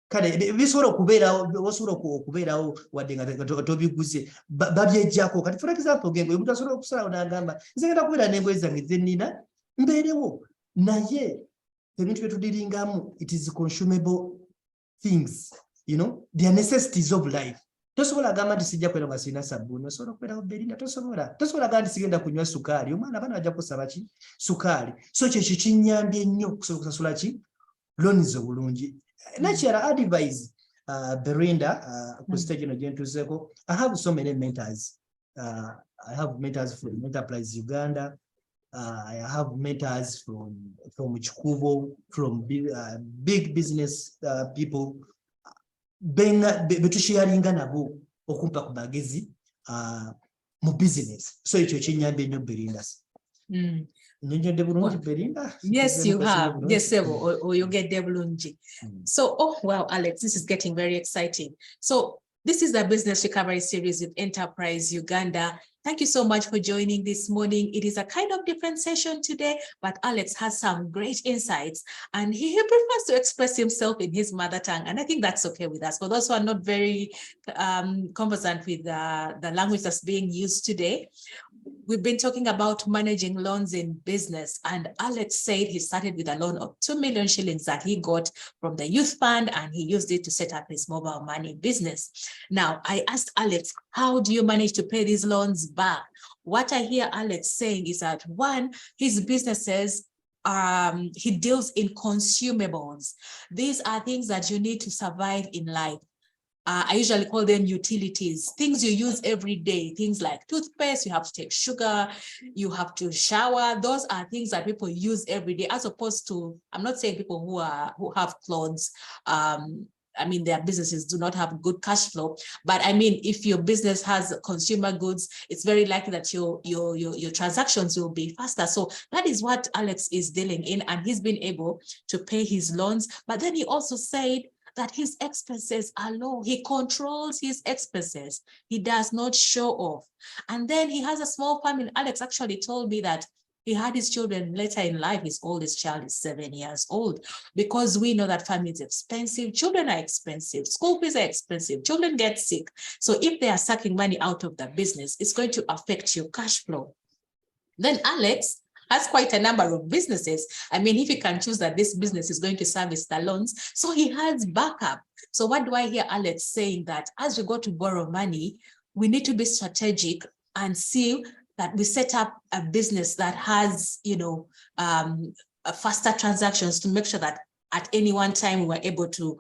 Speaker 1: kale bisobola okubeerawo wadde nga tobiguze babyejjako kati for example gengo omuntu asobola okusalawo n'agamba nze ngenda kubeera n'engoye zange ze nnina mbeerewo naye ebintu byetudiringamu it is consumable things, you know, they are necessities of life. Tosobola agamba nti sijja kwera nga sirina sabbuuni osobola okubeerawo Belinda tosobola agamba nti sigenda kunywa sukaali omwana bana ajja kusaba ki sukaali so kyekyo kinnyambye ennyo okusobola okusasula ki loans obulungi. Nakyala advise Belinda ku stage eno gye ntuuseeko. I have so many mentors. I have mentors from Enterprise Uganda. I have mentors from Chikubo, from big business people. Betusharinga nabo okumpa ku magezi mu business. So ekyo kinyambye nnyo Belinda.
Speaker 2: Yes, you have. Yes, or you get Debulunji. So, oh, wow, Alex, this is getting very exciting. So, this is the Business Recovery Series with Enterprise Uganda. Thank you so much for joining this morning. It is a kind of different session today, but Alex has some great insights and he prefers to express himself in his mother tongue. And I think that's okay with us. For those who are not very conversant with the language that's being used today, we've been talking about managing loans in business, and Alex said he started with a loan of 2 million shillings that he got from the youth fund, and he used it to set up his mobile money business. Now, I asked Alex, how do you manage to pay these loans back? What I hear Alex saying is that, one, his businesses, he deals in consumables. These are things that you need to survive in life. I usually call them utilities, things you use every day, things like toothpaste, you have to take sugar, you have to shower. Those are things that people use every day, as opposed to, I'm not saying people who have clothes, I mean, their businesses do not have good cash flow, but I mean, if your business has consumer goods, it's very likely that your transactions will be faster. So that is what Alex is dealing in, and he's been able to pay his loans. But then he also said that his expenses are low. He controls his expenses. He does not show off. And then he has a small family. Alex actually told me that he had his children later in life. His oldest child is 7 years old, because we know that family is expensive. Children are expensive. School fees are expensive. Children get sick. So if they are sucking money out of the business, it's going to affect your cash flow. Then Alex has quite a number of businesses. I mean, if you can choose that this business is going to service the loans, so he has backup. So what do I hear Alex saying? That as we go to borrow money, we need to be strategic and see that we set up a business that has, you know, faster transactions to make sure that at any one time we're able to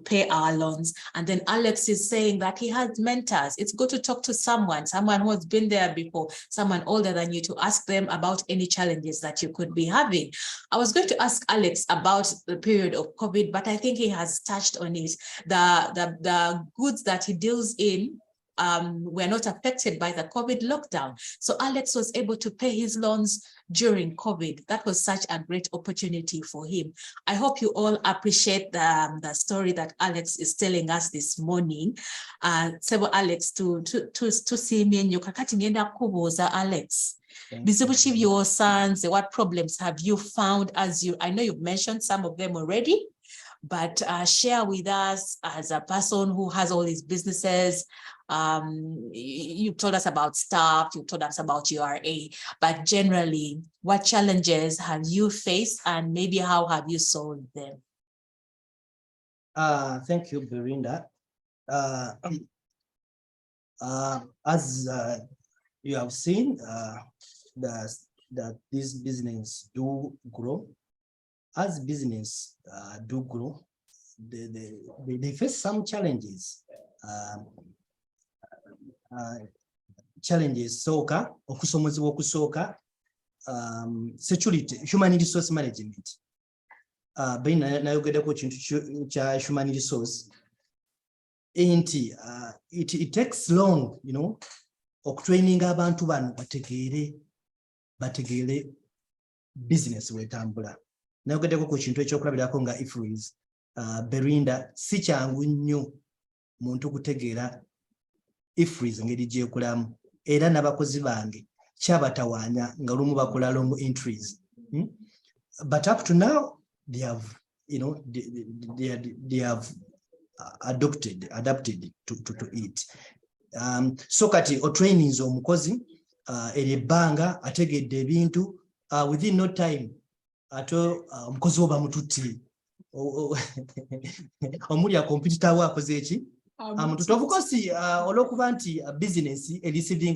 Speaker 2: pay our loans. And then Alex is saying that he has mentors. It's good to talk to someone who has been there before, someone older than you, to ask them about any challenges that you could be having. I was going to ask Alex about the period of COVID, but I think he has touched on it. The goods that he deals in were not affected by the COVID lockdown. So Alex was able to pay his loans during COVID. That was such a great opportunity for him. I hope you all appreciate the story that Alex is telling us this morning. Sebo Alex to see me and you kakati ngenda kubuza Alex. Bizibu your sons, what problems have you found as you, I know you've mentioned some of them already, but share with us as a person who has all these businesses. You told us about staff, you told us about URA, but generally, what challenges have you faced and maybe how have you solved them?
Speaker 1: Thank you, Belinda. As you have seen, that this business do grow. As business do grow, they face some challenges. Challenges soka okusomozebwa okusooka security, human resource management. Beina nayogeddeko kintu kya human resource nti it takes long, you know, okutraining abantu bano bategeere business wetambula. Nayogeddeko ku kintu ekyokulabirako nga IFRIS. Belinda, si kyangu nnyo muntu kutegeera IFRIS ngeri gyekulamu, era n'abakozi bange kyabatawaanya nga lumu bakola long entries. But up to now, they have, you know, they have adapted to it. So kati o trainings omukozi eryebanga ategedde ebintu within no time ato omukozi oba mututti omuli a competitor we akoze eki amututti. Of course olwokuba nti business ereceiving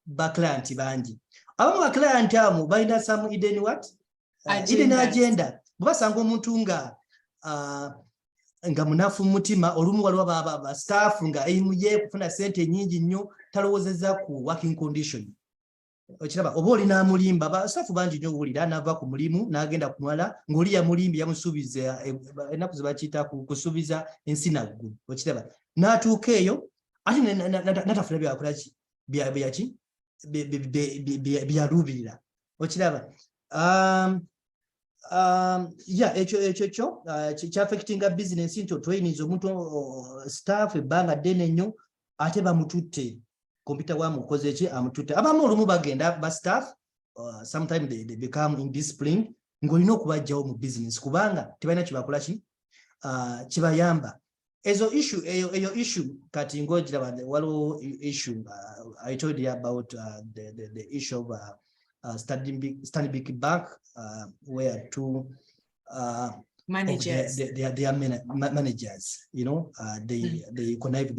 Speaker 1: ba client bangi, abamu ba client amu balina some hidden what hidden agenda. Bwebasanga omuntu nga munafu mutima, olumu waliwo ba staff nga eyimuye kufuna sente nyingi nnyo talowozeza ku working condition. Okiraba oba oli n'amulimba, ba staff bangi nnyo owulira n'ava ku mulimu n'agenda kumwala ng'oli yamulimbi yamusuubiza ennaku ze bakiyita kusuubiza ensi naggulu. Okiraba n'atuuka eyo ate natafuna byakolaki byaki byaluubirira. Okiraba ekyo kyaffectinga business nti trainings omuntu staff ebbanga ddene nnyo ate bamututte computer wa mukoze eki amututte. Abamu olumu bagenda ba staff sometimes they become indisciplined ng'olina okubajjawo mu business kubanga tebalina kibakola kibayamba. Ezo eyo issue kati ng'ogiraba waliwo issue I told you about the issue of Stanbic Bank, where two
Speaker 2: managers,
Speaker 1: they are managers, you know, they connived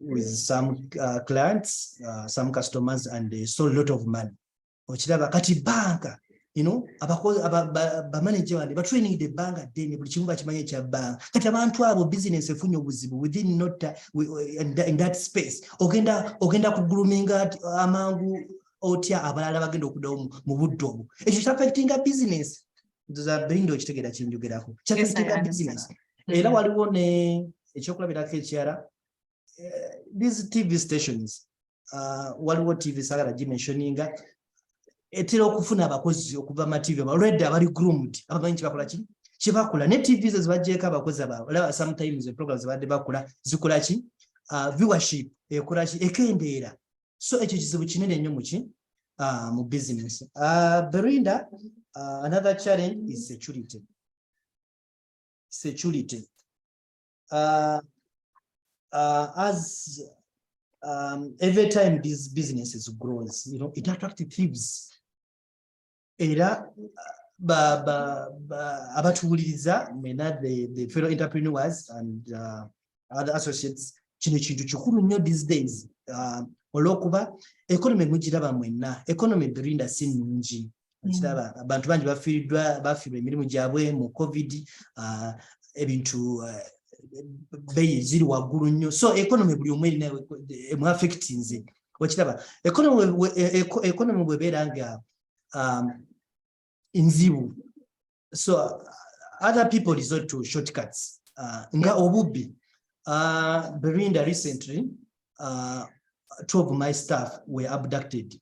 Speaker 1: with some clients, some customers, and they stole a lot of money. Ochiraba kati banka, you know, ba manager wandi ba training the bank then buli kimu bakimanye kya bank. Kati abantu abo business efunye obuzibu within not in that space. Ogenda kuguluminga amangu otya abalala bagenda okudawo mu budde obwo. Ekyo kyaffectinga business. Ndoza Brindo kitegera kinjogerako. Kyaffectinga business. Era waliwo ne ekyokulabirako ekirala. These TV stations, waliwo TV sagala dimensioninga etera okufuna abakozi okuva ma TV already abali groomed abamanyi kibakola kibakola ne TV ze zibajjeko abakozi abo. Sometimes the programs badde bakola zikola ki viewership ekola ki ekendeera. So ekyo kizibu kinene nnyo mu business. Belinda, another challenge is security. As every time these businesses grows, you know, it attracts thieves. Era abatuwuliriza mena the fellow entrepreneurs and other associates kino kintu kikulu nnyo these days. Olwokuba economy mugiraba mwenna, economy Belinda si nnungi. Kiraba abantu bangi bafiirwa emirimu gyabwe mu COVID, ebintu beyi ziri waggulu nnyo. So economy buli omwe erina emu affectinze. Okiraba economy bwebeera nga nzibu, so other people resort to shortcuts nga obubbi. Belinda, recently 2 of my staff were abducted.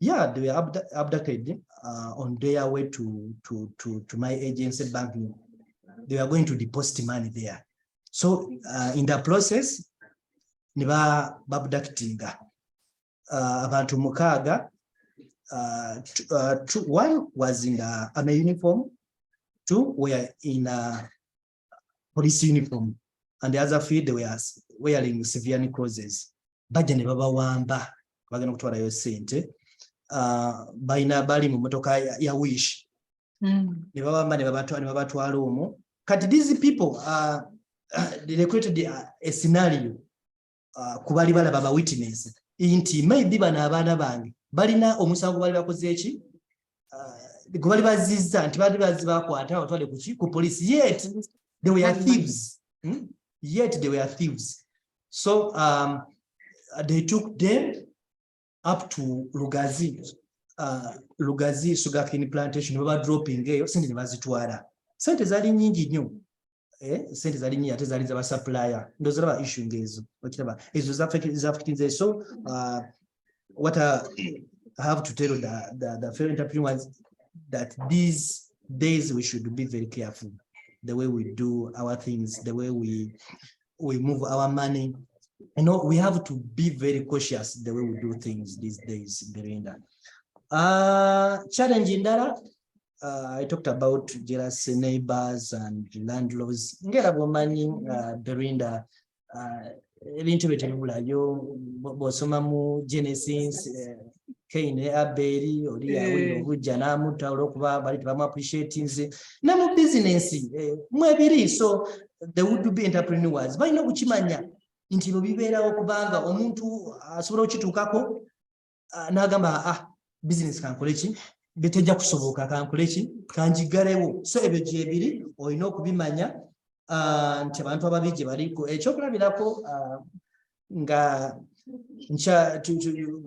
Speaker 1: They were abducted on their way to my agency banking. They were going to deposit money there. So in the process, niba abductinga abantu mukaaga. 1 was in a uniform, 2 were in a police uniform, and the other 3 they were wearing civilian clothes. Bajja ne babawamba bagenda okutwalayo ssente. Balina bali mu motoka ya Wish. Ne babawamba ne babatwala omwo. Kati these people they created a scenario kubali balaba ba witness inti maybe bana abaana bange balina omusango bali bakoze eki gwe bali bazizza nti bali bazibakwata otwale ku police, yet they were thieves. So they took them up to Lugazi sugarcane plantation, baba dropping eyo sente ne bazitwala. Sente zali nyingi nnyo. Sente zali nyingi ate zali za supplier. Ndozo laba issue ngezo. Okiraba ezo zaffectinze. So what I have to tell the fellow entrepreneurs that these days we should be very careful the way we do our things, the way we move our money. You know, we have to be very cautious the way we do things these days, Belinda. Challenge ndala I talked about jealous neighbors and landlords. Ngera bwomanyi Belinda ebintu byetebibulayo bw'osoma mu Genesis Cain ne Abel oli yawulira obujja n'amutta olw'okuba bali tebamu appreciate nze ne mu business mwebiri. So there would be entrepreneurs balina okukimanya nti bino bibeerawo kubanga omuntu asobola okituukako n'agamba business kankole ki betejja kusoboka kankole ki kanjigalewo. So ebyo gyebiri olina okubimanya nti abantu ababi gye baliko. Ekyokulabirako nga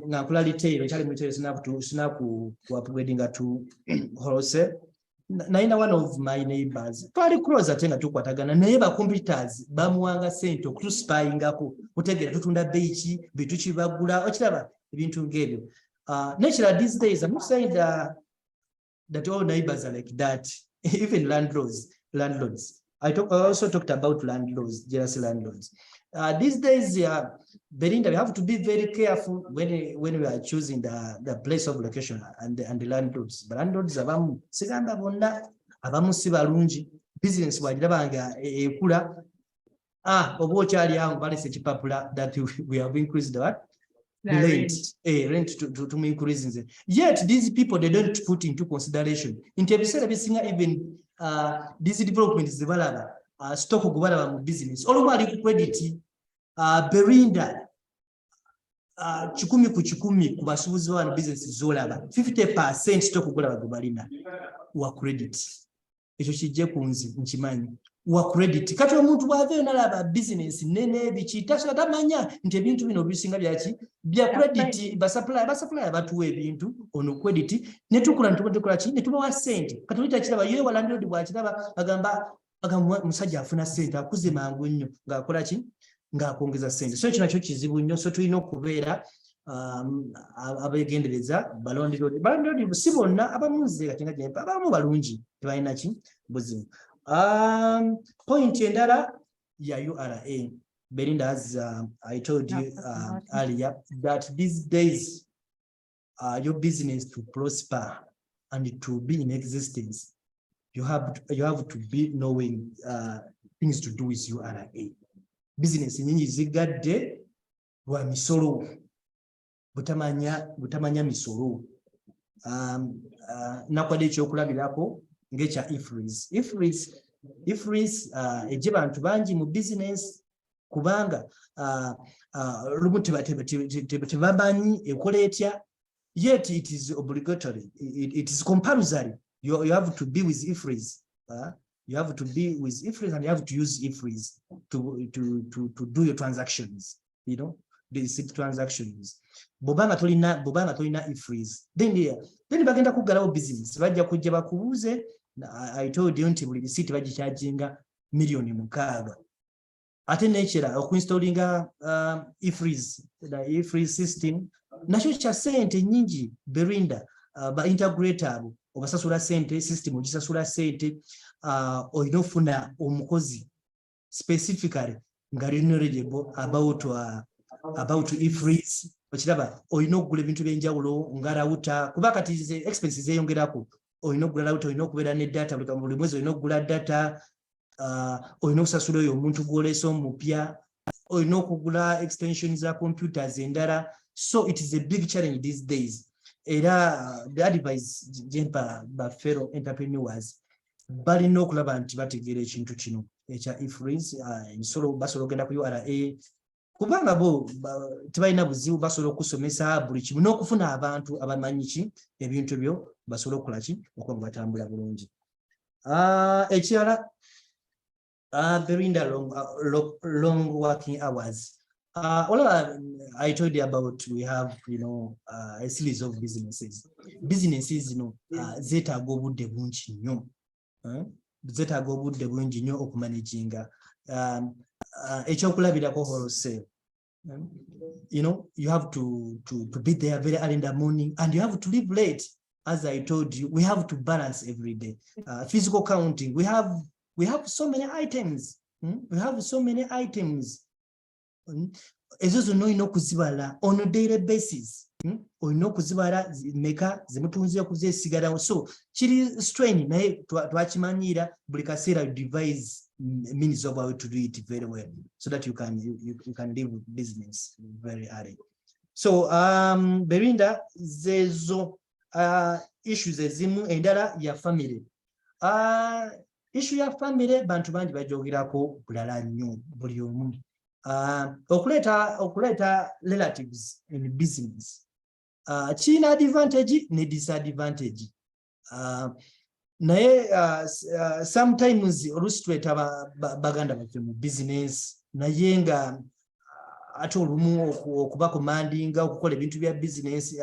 Speaker 1: nkola retail ekyali mu retail sina ku upgradinga to wholesale. Naina one of my neighbors twali close ate nga tukwatagana naye ba computers bamuwanga sente okutuspyingako kutegeera tutunda bbeeyi ki bintu kibagula okiraba ebintu ng'ebyo. Naturally these days I'm not saying that all neighbors are like that. Even landlords. I also talked about landlords, jealous landlords. These days, Belinda, we have to be very careful when we are choosing the place of location and the landlords. The landlords abamu sigamba bonna abamu si balungi. Business wagirabanga ekula oba okyali awo balese ekipapula that we have increased what? Rent to increase. Yet these people, they don't put into consideration. In even these developments develop stock of business. All about credit, Belinda, chikumi kuchikumi kubasubuzi wa business zolaba 50% stock of Gubalina wa credit. Ekyo kijje kunzi nkimanyi wa credit kati omuntu bw'aveyo nalaba business nene bikiita so tamanya nti ebintu bino bisinga byaki bya credit basupplier batuwa ebintu ono credit ne tukula ntukola ki ne tubawa sente kati olita kiraba yewe walandlord bw'akiraba agamba musajja afuna sente akuze mangu nnyo ng'akola ki ng'akongeza sente. So ekyo nakyo kizibu nnyo. So tulina okubeera abegendereza balondero si bonna abamunze kati nga gyempa abamu balungi tebalina ki buzibu. Point endala ya URA. Belinda, as I told you earlier, that these days your business to prosper and to be in existence, you have to be knowing things to do with URA. Business nyingi zigadde wa misolo butamanya misolo. Nakwade ekyokulabirako ngekya ifris ejje bantu bangi mu business kubanga lumu tebamanyi ekola etya, yet it is obligatory, it is compulsory. You have to be with ifris. You have to be with ifris and you have to use ifris to do your transactions, you know, basic transactions. Bobanga tolina ifris then bagenda kuggalawo business bajja kujja bakubuuze. I told you nti buli receipt bagicharginga $6,000,000 ate nekira okuinstallinga the ifris system nakyo kya sente nyingi. Belinda, ba integrator abo obasasula sente, system ogisasula sente. Olina ofuna omukozi specifically nga knowledgeable about ifris. Okiraba olina okugula ebintu ebyenjawulo nga router kuba kati expenses zeyongerako. Olina okugula router, olina okubeera ne data buli mwezi, olina okugula data, olina okusasula oyo omuntu gw'oleese omupya, olina okugula extension za computers endala. So it is a big challenge these days. Era the advice gyempa ba fellow entrepreneurs balina okulaba nti bategeera ekintu kino ekya ifris. Ensolo basobola ogenda ku URA kubanga bo tebalina buzibu, basobola okusomesa buli kimu n'okufuna abantu abamanyi ki ebintu byo basobola okukola ki okuba batambula bulungi. Ekirala Belinda, long working hours. I told you about we have, you know, a series of businesses, you know, zetaaga obudde bungi nnyo. Zetaaga obudde bungi nnyo okumanaginga. Ekyokulabirako wholesale. You know, you have to be there very early in the morning and you have to leave late. As I told you, we have to balance every day. Physical counting, we have so many items. We have so many items. ezo zonna olina okuzibala on a daily basis. Olina okuzibala meka zimutunzire kuzesigalawo. So kiri strain naye twakimanyira buli kaseera devise means of how to do it very well so that you can live business very early. So Belinda, zezo issues ezimu endala ya family. Issue ya family bantu bangi bajogerako bulala nnyo buli omu. Okuleta relatives in business. China advantage ne disadvantage. Naye sometimes olustrate baganda baffe mu business naye nga ate olumu okuba commandinga okukola ebintu bya business,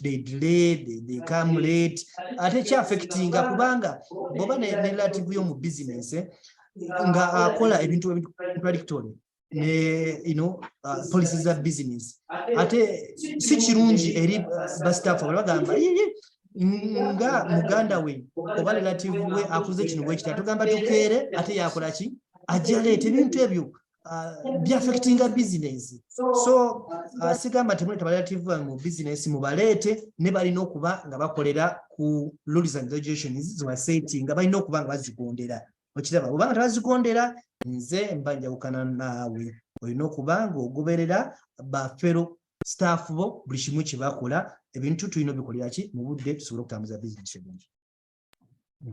Speaker 1: they delay, they come late. Ate kya affectinga kubanga boba ne relative yo mu business nga akola ebintu contradictory ne policies of business. Ate si kirungi eri ba staff bagamba nga muganda we oba relative we akuze kino bwe kitatu gamba tukere ate yakola ki ajalete ebintu ebyo be affecting business. So sigamba temuleta relative mu business mubalete ne balina okuba nga bakolera ku rules and regulations ziwa setting nga balina okuba nga bazigondera. Okiraba obanga tabazigondera nze mbanjawukana naawe. Olina okuba nga ogoberera ba fellow staff bo buli kimu kye bakola ebintu tulina bikolera ki mu budde tusobole okutambuza business ebungi.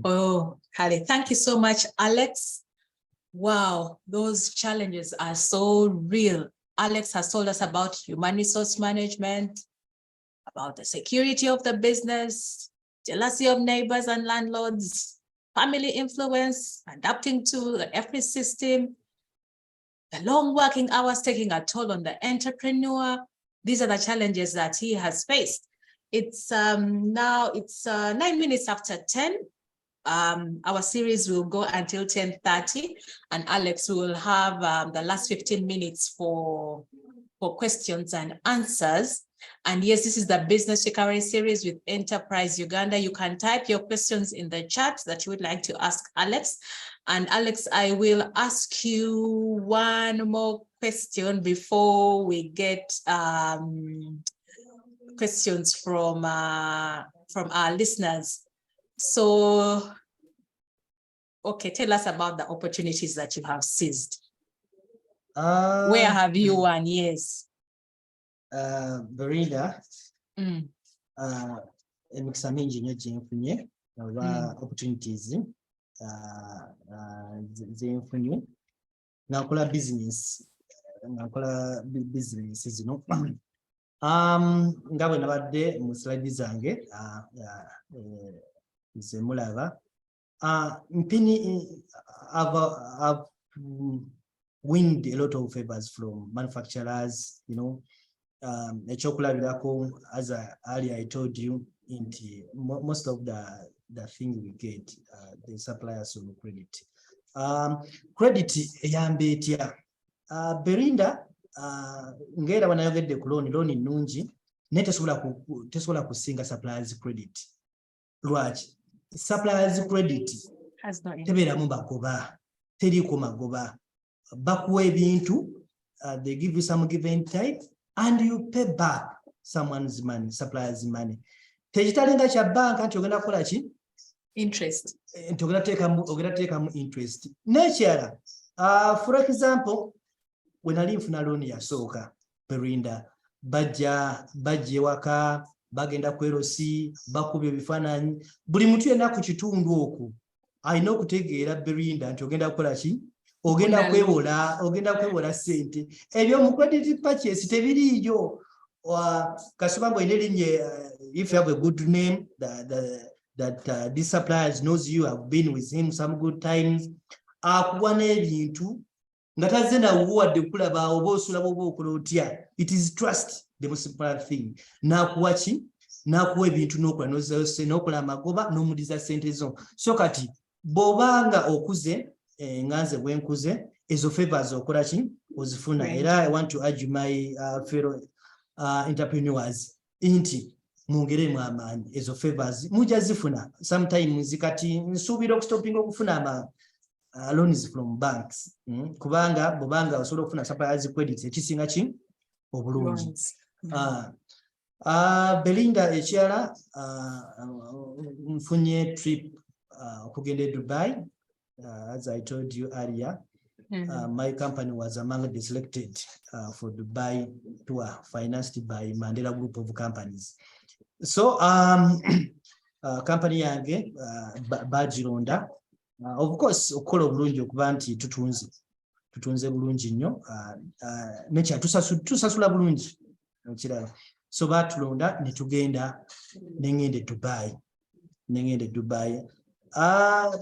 Speaker 2: Oh, Kale, thank you so much, Alex. Wow, those challenges are so real. Alex has told us about human resource management, about the security of the business, jealousy of neighbors and landlords, family influence, adapting to the FP system, the long working hours taking a toll on the entrepreneur. These are the challenges that he has faced. It's now 9 minutes after 10. Our series will go until 10:30, and Alex will have the last 15 minutes for questions and answers. And yes, this is the Business Recovery Series with Enterprise Uganda. You can type your questions in the chat that you would like to ask Alex. And Alex, I will ask you one more question before we get questions from our listeners. So, okay, tell us about the opportunities that you have seized. Where have you won? Yes.
Speaker 1: Belinda, emikisa mingi nnyo gye nfunye oba opportunities zenfunye nakola business zino nga bwe nabadde mu slide zange ze mulaba mpini I've won a lot of favors from manufacturers, ekyokulabirako, as earlier I told you, most of the thing we get, the suppliers of credit. Credit eyambe etya? Belinda, ngera wanayogedde ku loan nnungi naye tesobola kusinga suppliers credit. Lwaki? Suppliers credit tebeeramu bagoba, teriiko magoba. Bakuwa ebintu, they give you some given time and you pay back someone's money, supplier's money. Tekitalinga kya banka nti ogenda kukola ki?
Speaker 2: Interest.
Speaker 1: Nti ogenda teekamu interest. N'ekirala, for example, we nali nfuna loan yasooka, Belinda, bajja ewaka, bagenda ku LC, bakubye ebifaananyi. Buli muntu yenna ku kitundu okwo alina okutegeera, Belinda, nti ogenda kukola ki? Ogenda kwewola ssente. Ebyo mu credit purchase tebiriiyo. Kasubambo ine erinnya, if you have a good name, that this supplier knows you have been with him some good times, akuwa n'ebintu nga tazze nawe wadde kulaba oba osula bw'oba okola otya. It is trust, the most important thing. N'akuwa ki? N'akuwa ebintu n'okola amagoba n'omudiza ssente zo. So kati bw'obanga okuze, nganze bwenkuze, ezo favors okola ki? Ozifuna. Era I want to urge my fellow entrepreneurs nti mwongeremu amaanyi, ezo favors mujja zifuna. Sometimes kati nsuubira okustopinga okufuna loans from banks. Kubanga bobanga osobola okufuna suppliers credits ekisinga ki obulungi. Belinda ekirala nfunye trip okugenda Dubai. As I told you earlier, my company was among the selected for Dubai tour financed by Mandela Group of Companies. So company yange bagironda. Of course okukola obulungi okuba nti tutunze bulungi nnyo nekya tusasula bulungi ekirala. So batulonda ne tugenda nengende Dubai.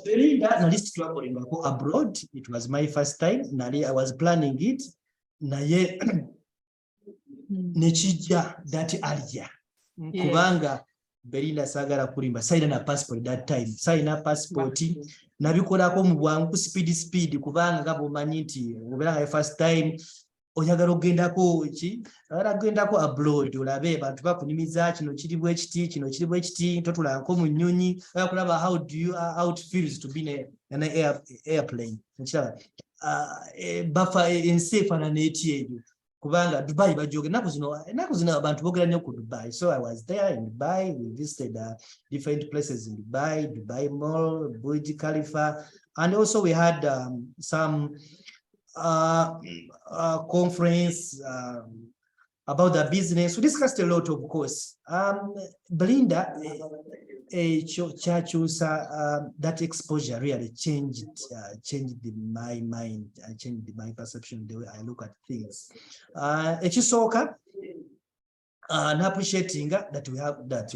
Speaker 1: Belinda nali twakolengako abroad. It was my first time. I was planning it. Naye nekijja that earlier. Kubanga Belinda sagala kulimba. Saina na passport that time. Saina passport. Nabikolako mu bwangu speed kubanga ngabo manyi nti obeera first time oyagala ogendako agendako abroad olabe abantu bakunyumiza kino kiri bwe kiti totulanko mu nnyonyi kulaba how it feels to be in an airplane bafa ensi efaanana eyo kubanga Dubai bajoge ennaku zino abantu boogera nnyo ku Dubai. So I was there in Dubai. We visited different places in Dubai Mall, Burj Khalifa, and also we had some conference about the business. We discussed a lot, of course. Belinda, that exposure really changed my mind, changed my perception, the way I look at things. Ekisoka, and appreciating that we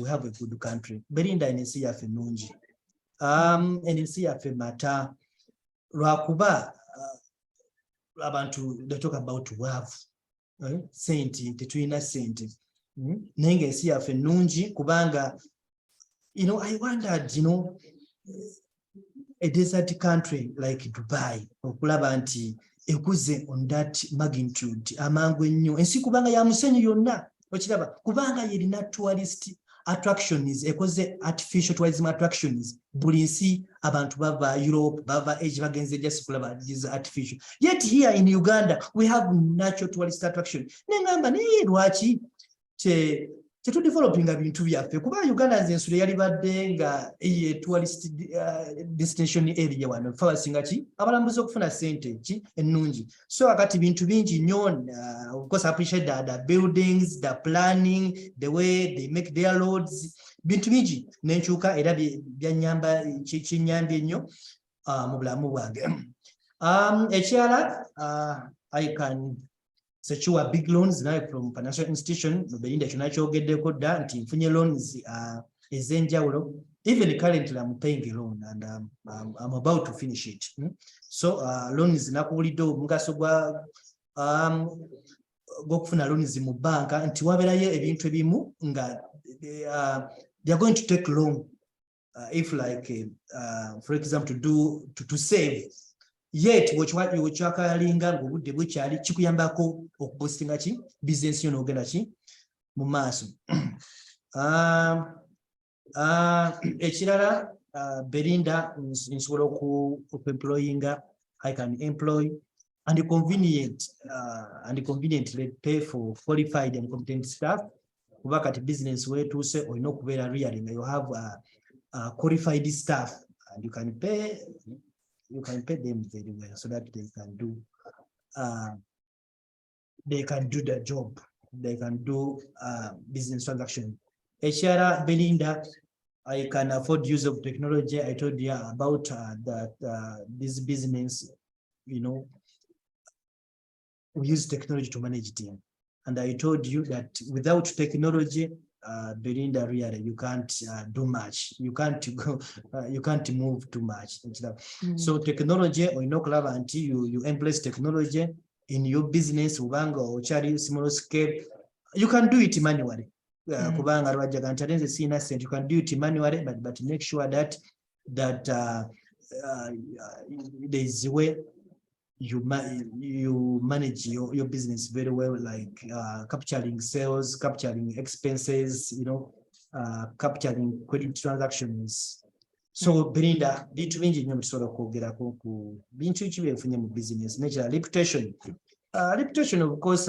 Speaker 1: have a good country. Belinda ensi yaffe nnungi. Ensi yaffe mata lwakuba abantu they talk about wealth. Sente tetulina sente. Naye ensi yaffe nnungi kubanga I wondered, a desert country like Dubai, okulaba nti ekuze on that magnitude, amangu ennyo. Ensi kubanga ya musenyu yonna, okiraba kubanga yerina tourist attractions, ekoze artificial tourism attractions. Buli nsi abantu bava Europe, bava Asia bagenze just kulaba these artificial. Yet here in Uganda, we have natural tourist attraction. Nengamba naye lwaki tetu developing bintu byaffe kuba Uganda nzensule yali badde nga tourist destination area wano fawasinga ki abalambuzi okufuna sente ki ennungi. So akati bintu bingi nnyo. Of course I appreciate the buildings, the planning, the way they make their roads. Bintu bingi nenkyuka era byanyamba kinyambye nnyo mu bulamu bwange. Ekirala I can secure big loans now from financial institution. Belinda kyonakyogeddeko dda nti nfunye loans ez'enjawulo. Even currently I'm paying a loan and I'm about to finish it. So loans nakuwulidde omugaso gw'okufuna loans mu banka nti wabeerayo ebintu ebimu nga they are going to take long if like for example to save. Yet wekyakalinga ng'obudde bukyali kikuyambako okuboostinga ki business yo n'ogenda ki mu maaso. Ekirala Belinda nsobola okuemployinga. I can employ and conveniently pay for qualified and competent staff. Kuba kati business wetuuse olina okubeera really nga you have qualified staff and you can pay them very well so that they can do the job. They can do business transaction. Ekirala Belinda, I can afford use of technology. I told you about this business, we use technology to manage team. And I told you that without technology, Belinda, really, you can't do much. You can't go. You can't move too much. So technology, or until you embrace technology in your business, ubanga or charity small scale, you can do it manually. Kubanga you can do it manually, but make sure that there is a way you manage your business very well, like capturing sales, capturing expenses, capturing credit transactions. So Belinda, bintu bingi nnyo bisobola okwogerako ku bintu ki byenfunye mu business nekira reputation. Reputation of course,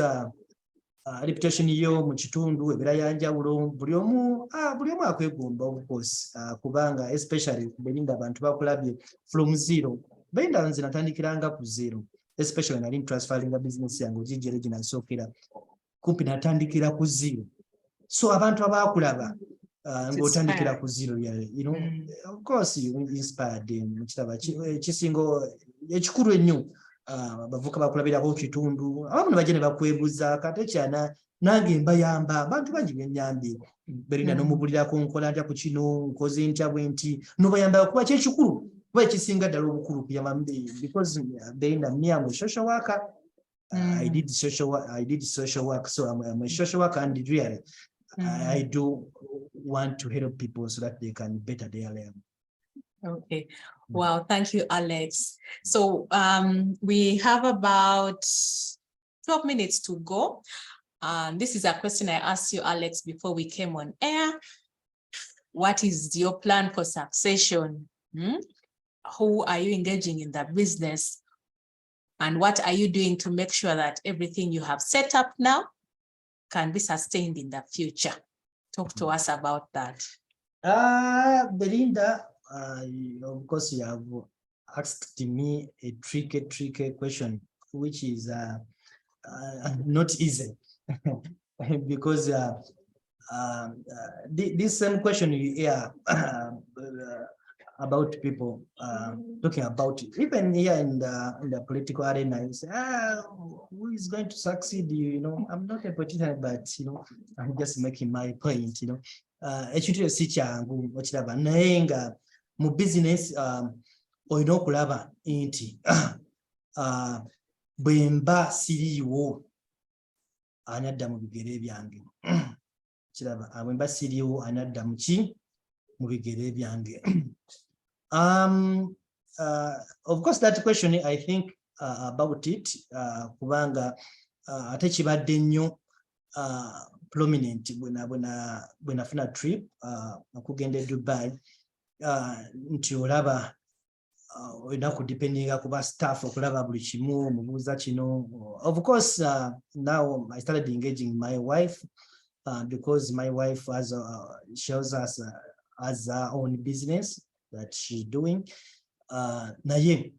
Speaker 1: reputation yo mu kitundu ebeera ya njawulo, buli omu akwegomba of course, kubanga especially Belinda abantu bakulabye from zero. Belinda nze natandikiranga ku zero, especially nali transferring business yange ogijjere ginasookera kumpi natandikira ku zero. So abantu abakulaba ng'otandikira ku zero, you know, of course you inspired mu kitaba kisingo ekikulu ennyo. Bavuka bakulabirako kitundu abamu ne bajja ne bakwebuza kate kyana nange mbayamba abantu bangi bennyambye Belinda n'omubulirako nkola ntya ku kino nkoze ntya bwenti n'obayamba kuba kyekikulu kuba ekisinga ddala obukulu kuyamba because Belinda myango social worker. I did social work, so I'm a social worker, and really I do want to help people so that they can better their life.
Speaker 2: Okay. Wow. Thank you, Alex. So we have about 12 minutes to go. This is a question I asked you, Alex, before we came on air. What is your plan for succession? Who are you engaging in the business? And what are you doing to make sure that everything you have set up now can be sustained in the future? Talk to us about that.
Speaker 1: Belinda, of course, you have asked me a tricky question, which is not easy because this same question you hear about people talking about it. Even here in the political arena, you say, who is going to succeed? You know, I'm not a politician, but you know, I'm just making my point. You know, ekintu si kyangu okiraba naye nga mu business olina okulaba nti bwe mba siriiwo ani adda mu bigere byange. Kiraba bwe mba siriiwo ani adda mu ki mu bigere byange. Of course, that question, I think about it, kubanga ate kibadde nnyo prominent when nafuna trip okugenda e Dubai, nti olaba olina kudependinga kuba staff okulaba buli kimu omubuuza kino. Of course, now I started engaging my wife because my wife shows us as her own business that she's doing. Naye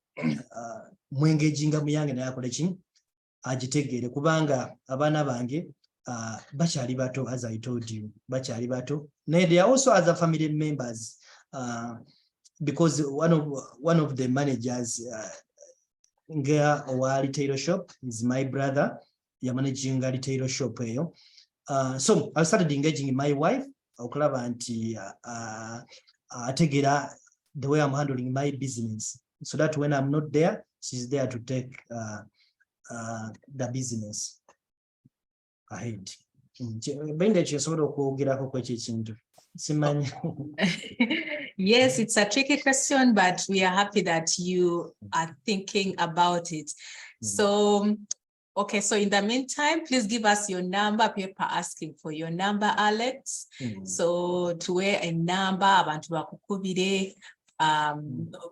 Speaker 1: mwengeginga muyange naye akole ki agitegeere kubanga abaana bange bakyali bato, as I told you, bakyali bato. Naye they are also other family members because one of the managers nga owa retail shop is my brother. You're managing a retail shop eyo. So I started engaging my wife okulaba nti ategeera the way I'm handling my business, so that when I'm not there, she's there to take the business ahead.
Speaker 2: Yes, it's a tricky question, but we are happy that you are thinking about it. So, okay, so in the meantime, please give us your number. People are asking for your number, Alex. So to wear a number, abantu bakukubire,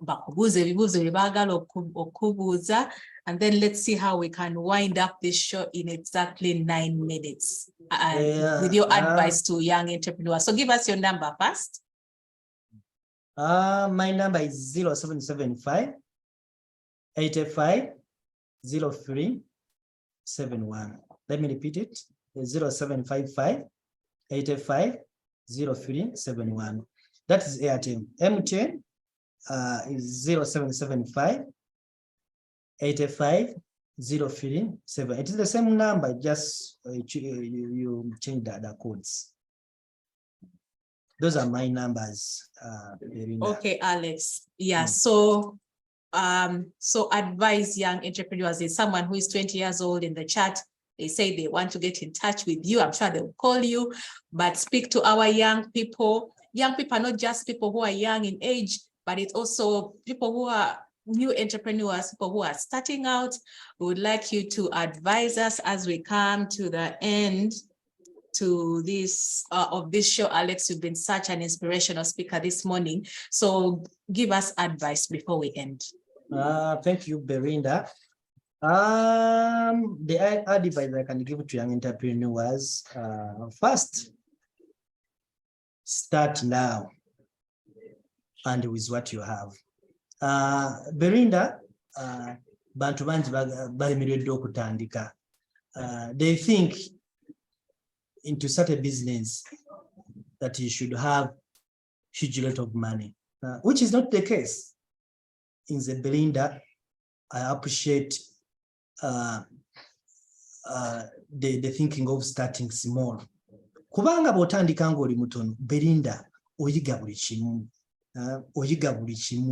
Speaker 2: bakubuze ebibuzo bye baagala okubuuza, and then let's see how we can wind up this show in exactly 9 minutes with your advice to young entrepreneurs. So give us your number first.
Speaker 1: My number is 0775 85 03 71. Let me repeat it. 0755 85 03 71. That is Airtel. MTN is 0775 85 03 7. It is the same number, just you change the codes. Those are my numbers.
Speaker 2: Okay, Alex. Yeah. So advise young entrepreneurs. Is someone who is 20 years old in the chat. They say they want to get in touch with you. I'm sure they will call you, but speak to our young people. Young people are not just people who are young in age, but it's also people who are new entrepreneurs, people who are starting out. We would like you to advise us as we come to the end to this of this show, Alex. You've been such an inspirational speaker this morning. So give us advice before we end.
Speaker 1: Thank you, Belinda. The advice I can give to young entrepreneurs, first, start now and with what you have. Belinda, bantu banji balemereddwa okutandika. They think into such a business that you should have huge lot of money, which is not the case. In the Belinda, I appreciate the thinking of starting small. Kubanga botandika ngoli mutono, Belinda oyiga buli kimu.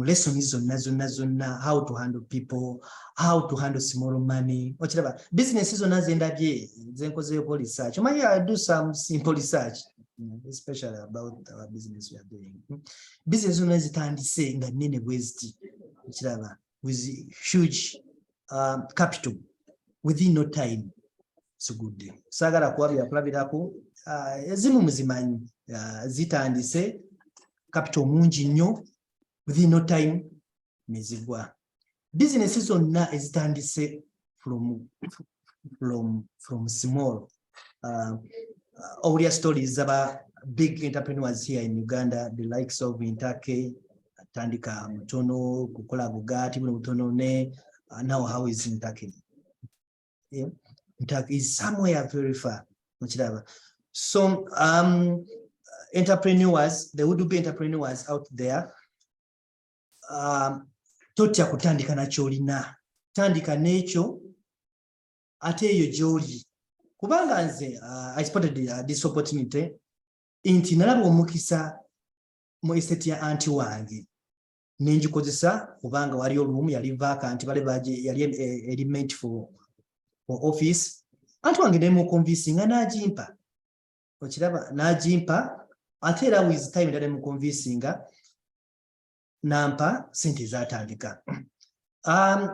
Speaker 1: Lessons zonna, how to handle people, how to handle small money. Businesses zonna zendabye zenkozeeko research. I do some simple research, especially about our business we are doing. Business zonna zitandise nga nene bweziti. With huge capital within no time. So good day. Sagala kuwabya kulabirako ezimu muzimanyi zitandise capital mungi nnyo within no time nezigwa. Business zonna ezitandise from small. All stories about big entrepreneurs here in Uganda, the likes of Intake, Tandika Mutono, Kukola Bugatti, Mutono ne. Now how is Intake? Yeah. Intake is somewhere very far. So entrepreneurs, there would be entrepreneurs out there. Totya kutandika na cholina. Tandika necho ate yo joli. Kubanga nze I spotted this opportunity. Inti nalabo omukisa mu estate ya anti wange. Nenjikozesa kubanga wali olumu yali vacant bale baje yali element for office. Anti wange ne mu convincing anajimpa. Okiraba najimpa. Atera with time ndale mu convincing nampa sente zatandika.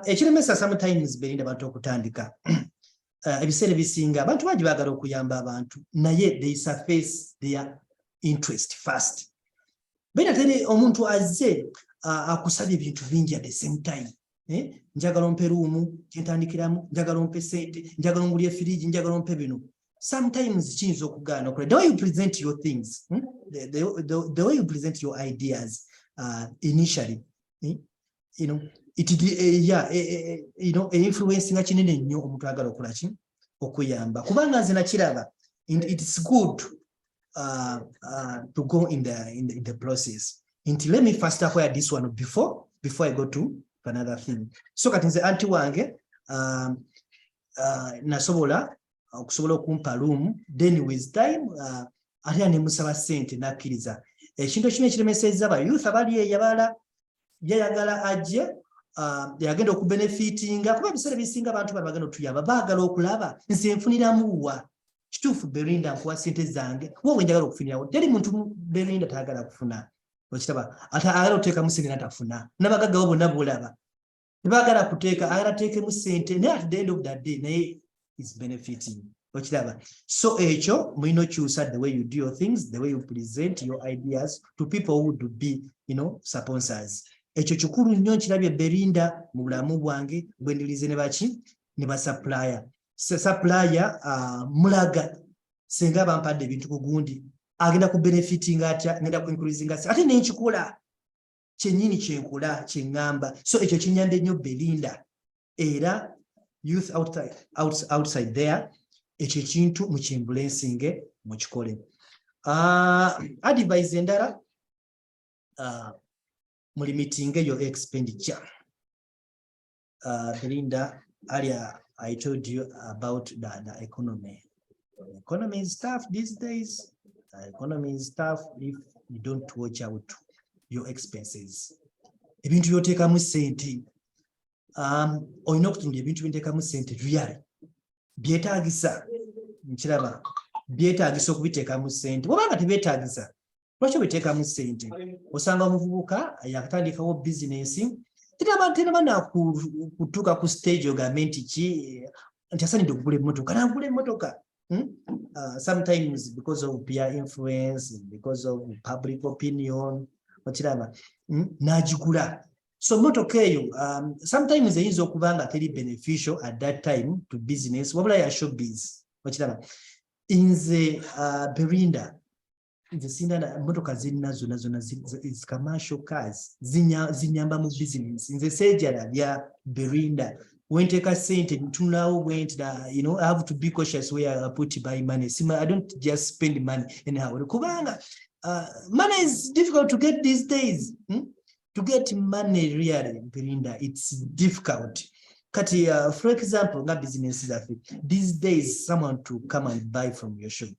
Speaker 1: Ekiremesa sometimes Belinda bantu okutandika. Ebiseera bisinga abantu baji bagala okuyamba abantu naye they surface their interest first. Bena tene omuntu azze akusabye ebintu bingi at the same time. Njagala ompe ruumu kyentandikiramu, njagala ompe sente, njagala ngulye fridge, njagala ompe bino. Sometimes kiyinza okugaana okola. The way you present your things, the way you present your ideas initially, it influencing kinene nnyo omuntu agala okola ki okuyamba. Kubanga nze nakiraba, it's good to go in the process. Let me first acquire this one before I go to another thing. So kati nze anti wange nasobola okusobola okumpa room, then with time ate ne musaba sente nakkiriza. Ekintu kimwe kiremesezza ba youth abali eyabala yayagala ajje yagenda okubenefitinga kuba biseera bisinga abantu bali bagenda otuyamba baagala okulaba nze nfuniramu wa kituufu Belinda nkuwa sente zange wowe njagala okufunirawo. Teri muntu Belinda taagala kufuna. Okitaba ate agala oteekamu sente natafuna. Nabagaggawo bonna bolaba tebaagala kuteeka agala teekemu sente naye at the end of that day naye is benefiting. So ekyo mulina okyusa the way you do your things, the way you present your ideas to people who would be, sponsors. Ekyo kikulu nnyo nkirabye Belinda mu bulamu bwange bwendirize ne baki ne ba supplier. Supplier mulaga senga bampadde ebintu ku gundi agenda ku benefiting atya ngenda ku increasing ate n'ekikola kyennyini kyenkola kyengamba. So ekyo kinyambe nnyo Belinda era youth outside there ekyo ekintu mukimbulensinge mukikole. Advice endala mulimitinge your expenditure. Belinda, earlier I told you about the economy. The economy is tough these days. The economy is tough if you don't watch out your expenses. Ebintu byoteekamu sente. Olina okutunda ebintu byenteekamu sente really byetaagisa. Nkiraba byetaagisa okubiteekamu sente. Wabanga tebyetaagisa lwaki obiteekamu sente? Osanga omuvubuka yakatandikawo bizinesi tenaba nakutuuka ku stage ogambe nti asanidde okugula emmotoka nagula emmotoka. sometimes because of peer influence, because of public opinion, najigula. So motoka eyo sometimes eyinza okuba nga teri beneficial at that time to business wabula ya showbiz wakiraba inze Belinda nze sindana motoka zirina zonna is commercial cars zinyamba mu business nze sejala bya Belinda when take a cent to now went I have to be cautious where I put my money. I don't just spend money anyhow. Kubanga money is difficult to get these days. To get money really, Belinda, it's difficult. Kati, for example, businesses these days, someone to come and buy from your shop.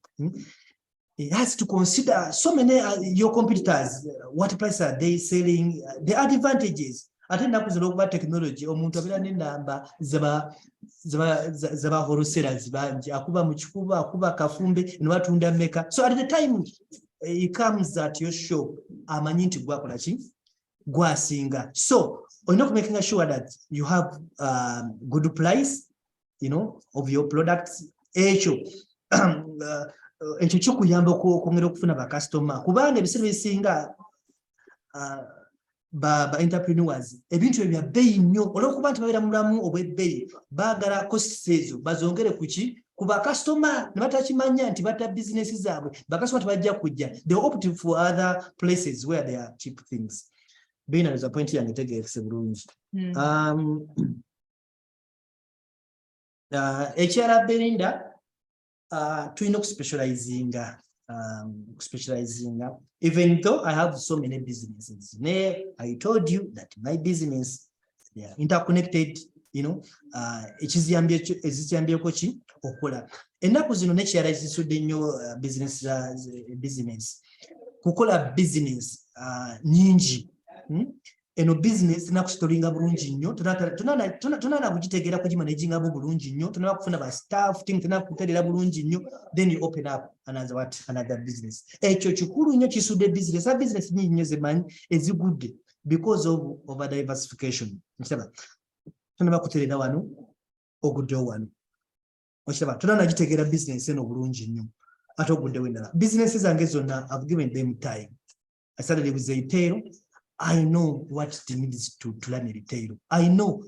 Speaker 1: It has to consider so many your competitors. What price are they selling? The advantages. Ate nakuzira okuba technology omuntu abira n'enamba zaba wholesalers bangi akuba mu kikuba akuba kafumbe ne batunda meka. So at the time he comes at your shop amanyi nti gwakola ki gwasinga. So olina making sure that you have good price of your products. Ekyo kyokuyamba okwongera okufuna ba customer kubanga ebiseera ebisinga ba entrepreneurs ebintu ebya bbeeyi nnyo olwokuba nti babeera mulamu obw'ebbeeyi baagala costs ezo bazongere ku ba customer ne batakimanya nti bata business zaabwe ba customer tebajja kujja they opt for other places where there are cheap things. Being as a point yange tegeekese bulungi. Ekirala Belinda tulina okuspecializinga even though I have so many businesses. I told you that my business, they are interconnected, ekiziyambyeko ki okukola. Ennaku zino n'ekirala ekisudde nnyo business kukola business nyingi. Eno business nakusitolinga bulungi nnyo tunana kugitegeera kugimanaginga bulungi nnyo tunana kufuna ba staff team tunana kuterera bulungi nnyo then you open up another business. Ekyo kikulu nnyo kisudde business. Business nyingi nnyo zemanyi ezigudde because of over diversification. Nkiraba tunaba kuterera wano oguddewo wano. Okiraba tunana gitegeera business eno bulungi nnyo ate oguddewo endala. Business zange zonna I've given them time. I started with retail. I know what it means to learn retail. I know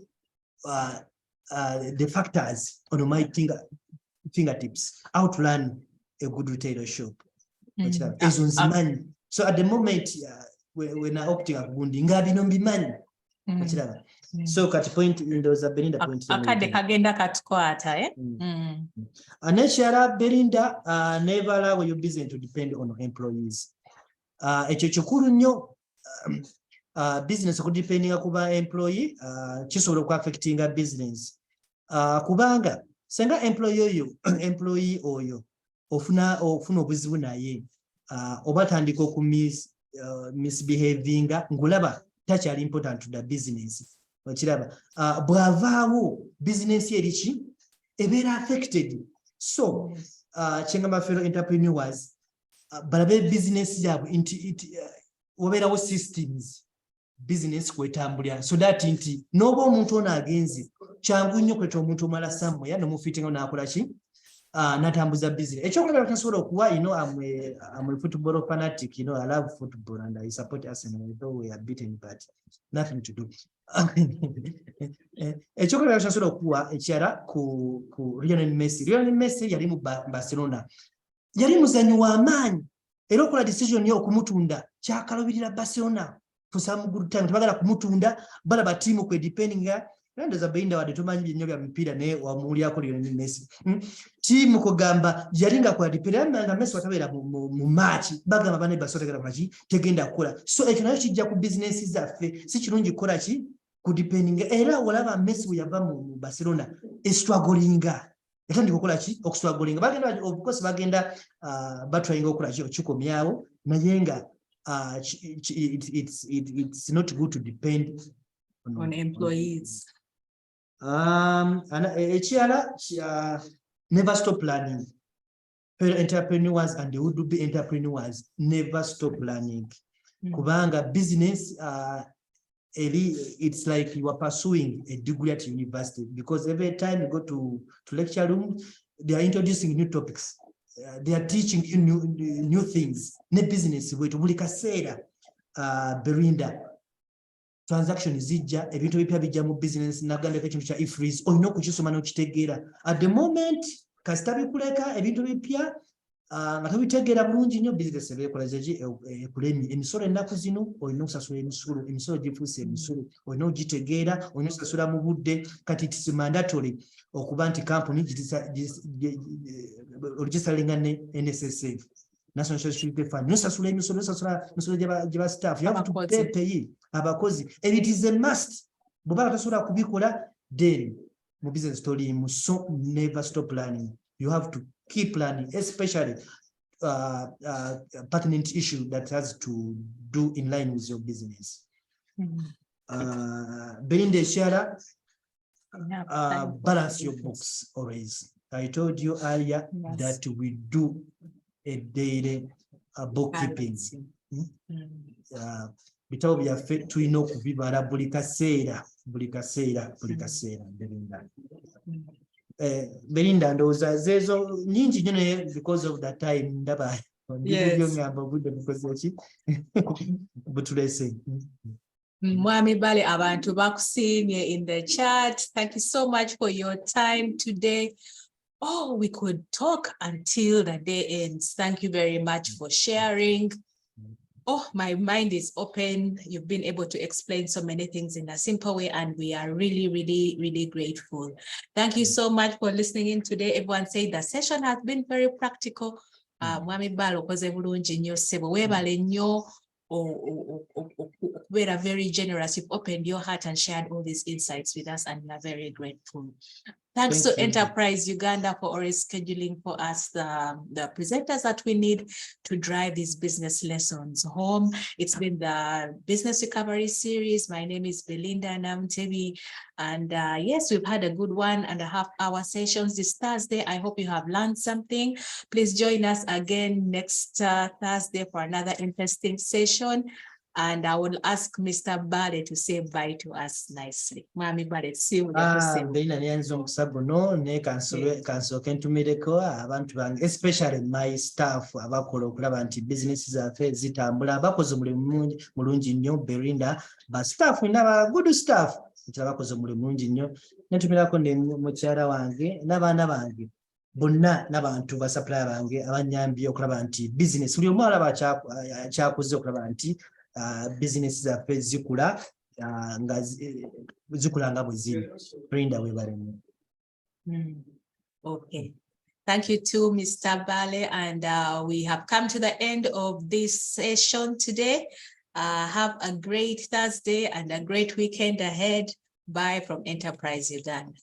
Speaker 1: the factors on my fingertips, how to learn a good retail shop. So at the moment, when I opting up Bundi, ngabi no bimanyi. So at point there was a Belinda point.
Speaker 2: Akade kagenda katkwata
Speaker 1: Aneshara Belinda never allow your business to depend on employees. Ekyo kikulu nnyo. Business kudependinga kuba employee kisobola okuaffectinga business kubanga senga employee oyo ofuna obuzibu naye obatandika oku misbehavinga ngulaba takyali important to the business okiraba bwavaawo business eriki ebeera affected. So kyengamba fellow entrepreneurs balabe business yaabwe wabeerawo systems business kwetambulira so that nti n'oba omuntu ono agenze kyangu nnyo kweta omuntu omala somewhere nomufitinga n'akola ki natambuza business. Ekyokulaba tasobola okuwa I'm a football fanatic, I love football and I support Arsenal although we are beaten but nothing to do. Ekyokulaba tasobola okuwa ekirala ku Lionel Messi yali mu Barcelona yali muzanyi w'amaanyi era okola decision yo okumutunda kyakalubirira Barcelona for some good time tebagala kumutunda balaba tiimu kwe dependinga ndoza Belinda wadde tumanyi nnyo bya mpira naye wamuulyako Lionel Messi tiimu kugamba yalinga kwa dependinga nga Messi watabeera mu match bagamba bane Barcelona tegenda kukola ki tegenda kukola. So ekyo nayo kijja ku business zaffe si kirungi kukola ki ku dependinga era walaba Messi bwe yava mu Barcelona strugglinga yatandika okukola ki okustrugglinga bagenda of course bagenda batryinga okukola ki okikomyawo naye nga it's not good to depend
Speaker 2: on employees.
Speaker 1: Ekirala never stop learning. Entrepreneurs and the would-be entrepreneurs never stop learning. Kubanga business it's like you are pursuing a degree at university because every time you go to lecture room they are introducing new topics. They are teaching you new things. Ne business wetu buli kaseera Belinda transaction zijja ebintu ebipya bijja mu business nagambeko ekintu kya ifreeze olina okukisoma n'okitegeera at the moment kasita bikuleka ebintu bipya nga tobitegeera bulungi nnyo business ebeekolezeki ekulemi emisolo ennaku zino olina okusasula emisolo gifuuse emisolo olina okugitegeera olina okusasula mu budde kati it's mandatory okuba nti company ogisalinga ne NSSF National Security Fund nosasula emisolo gye ba staff you have to pay abakozi and it is a must bw'oba tosobola kubikola then mu business toliimu so never stop learning you have to keep learning especially pertinent issue that has to do in line with your business. Belinda Shara, balance your books always. I told you earlier that we do a daily bookkeeping. Bitabo byaffe tulina okubibala buli kaseera Belinda. Belinda ndowooza zeezo nyingi nnyo naye because of that time ndaba ngamba obudde bukoze ki butulese.
Speaker 2: Mwami Bale, abantu bakusiimye in the chat. Thank you so much for your time today. Oh, we could talk until the day ends. Thank you very much for sharing. Oh, my mind is open. You've been able to explain so many things in a simple way, and we are really, really, really grateful. Thank you so much for listening in today. Everyone said the session has been very practical. Mwami Bale okoze bulungi nnyo ssebo weebale nnyo we're very generous. You've opened your heart and shared all these insights with us, and we are very grateful. Thanks to Enterprise Uganda for always scheduling for us the presenters that we need to drive these business lessons home. It's been the Business Recovery Series. My name is Belinda Namtebi. And yes, we've had a good 1.5 hour sessions this Thursday. I hope you have learned something. Please join us again next Thursday for another interesting session. And I will ask Mr. Bale to say bye to us nicely. Mwami Bale, see you.
Speaker 1: Belinda nianza omukusa guno ne kansooke ntumireko abantu bange especially my staff abakola okulaba nti business zaffe zitambula abakoze omulimu mulungi nnyo Belinda ba staff n'aba good staff abakoze omulimu mulungi nnyo netumirako ne mukyala wange n'abaana bange bonna n'abantu ba supplier bange abanyambye okulaba nti business buli omu alaba kyakoze okulaba nti business zaffe zikula nga bwe ziri. Belinda weebale nnyo.
Speaker 2: Okay. Thank you too, Mr. Bale. And we have come to the end of this session today. Have a great Thursday and a great weekend ahead. Bye from Enterprise Uganda.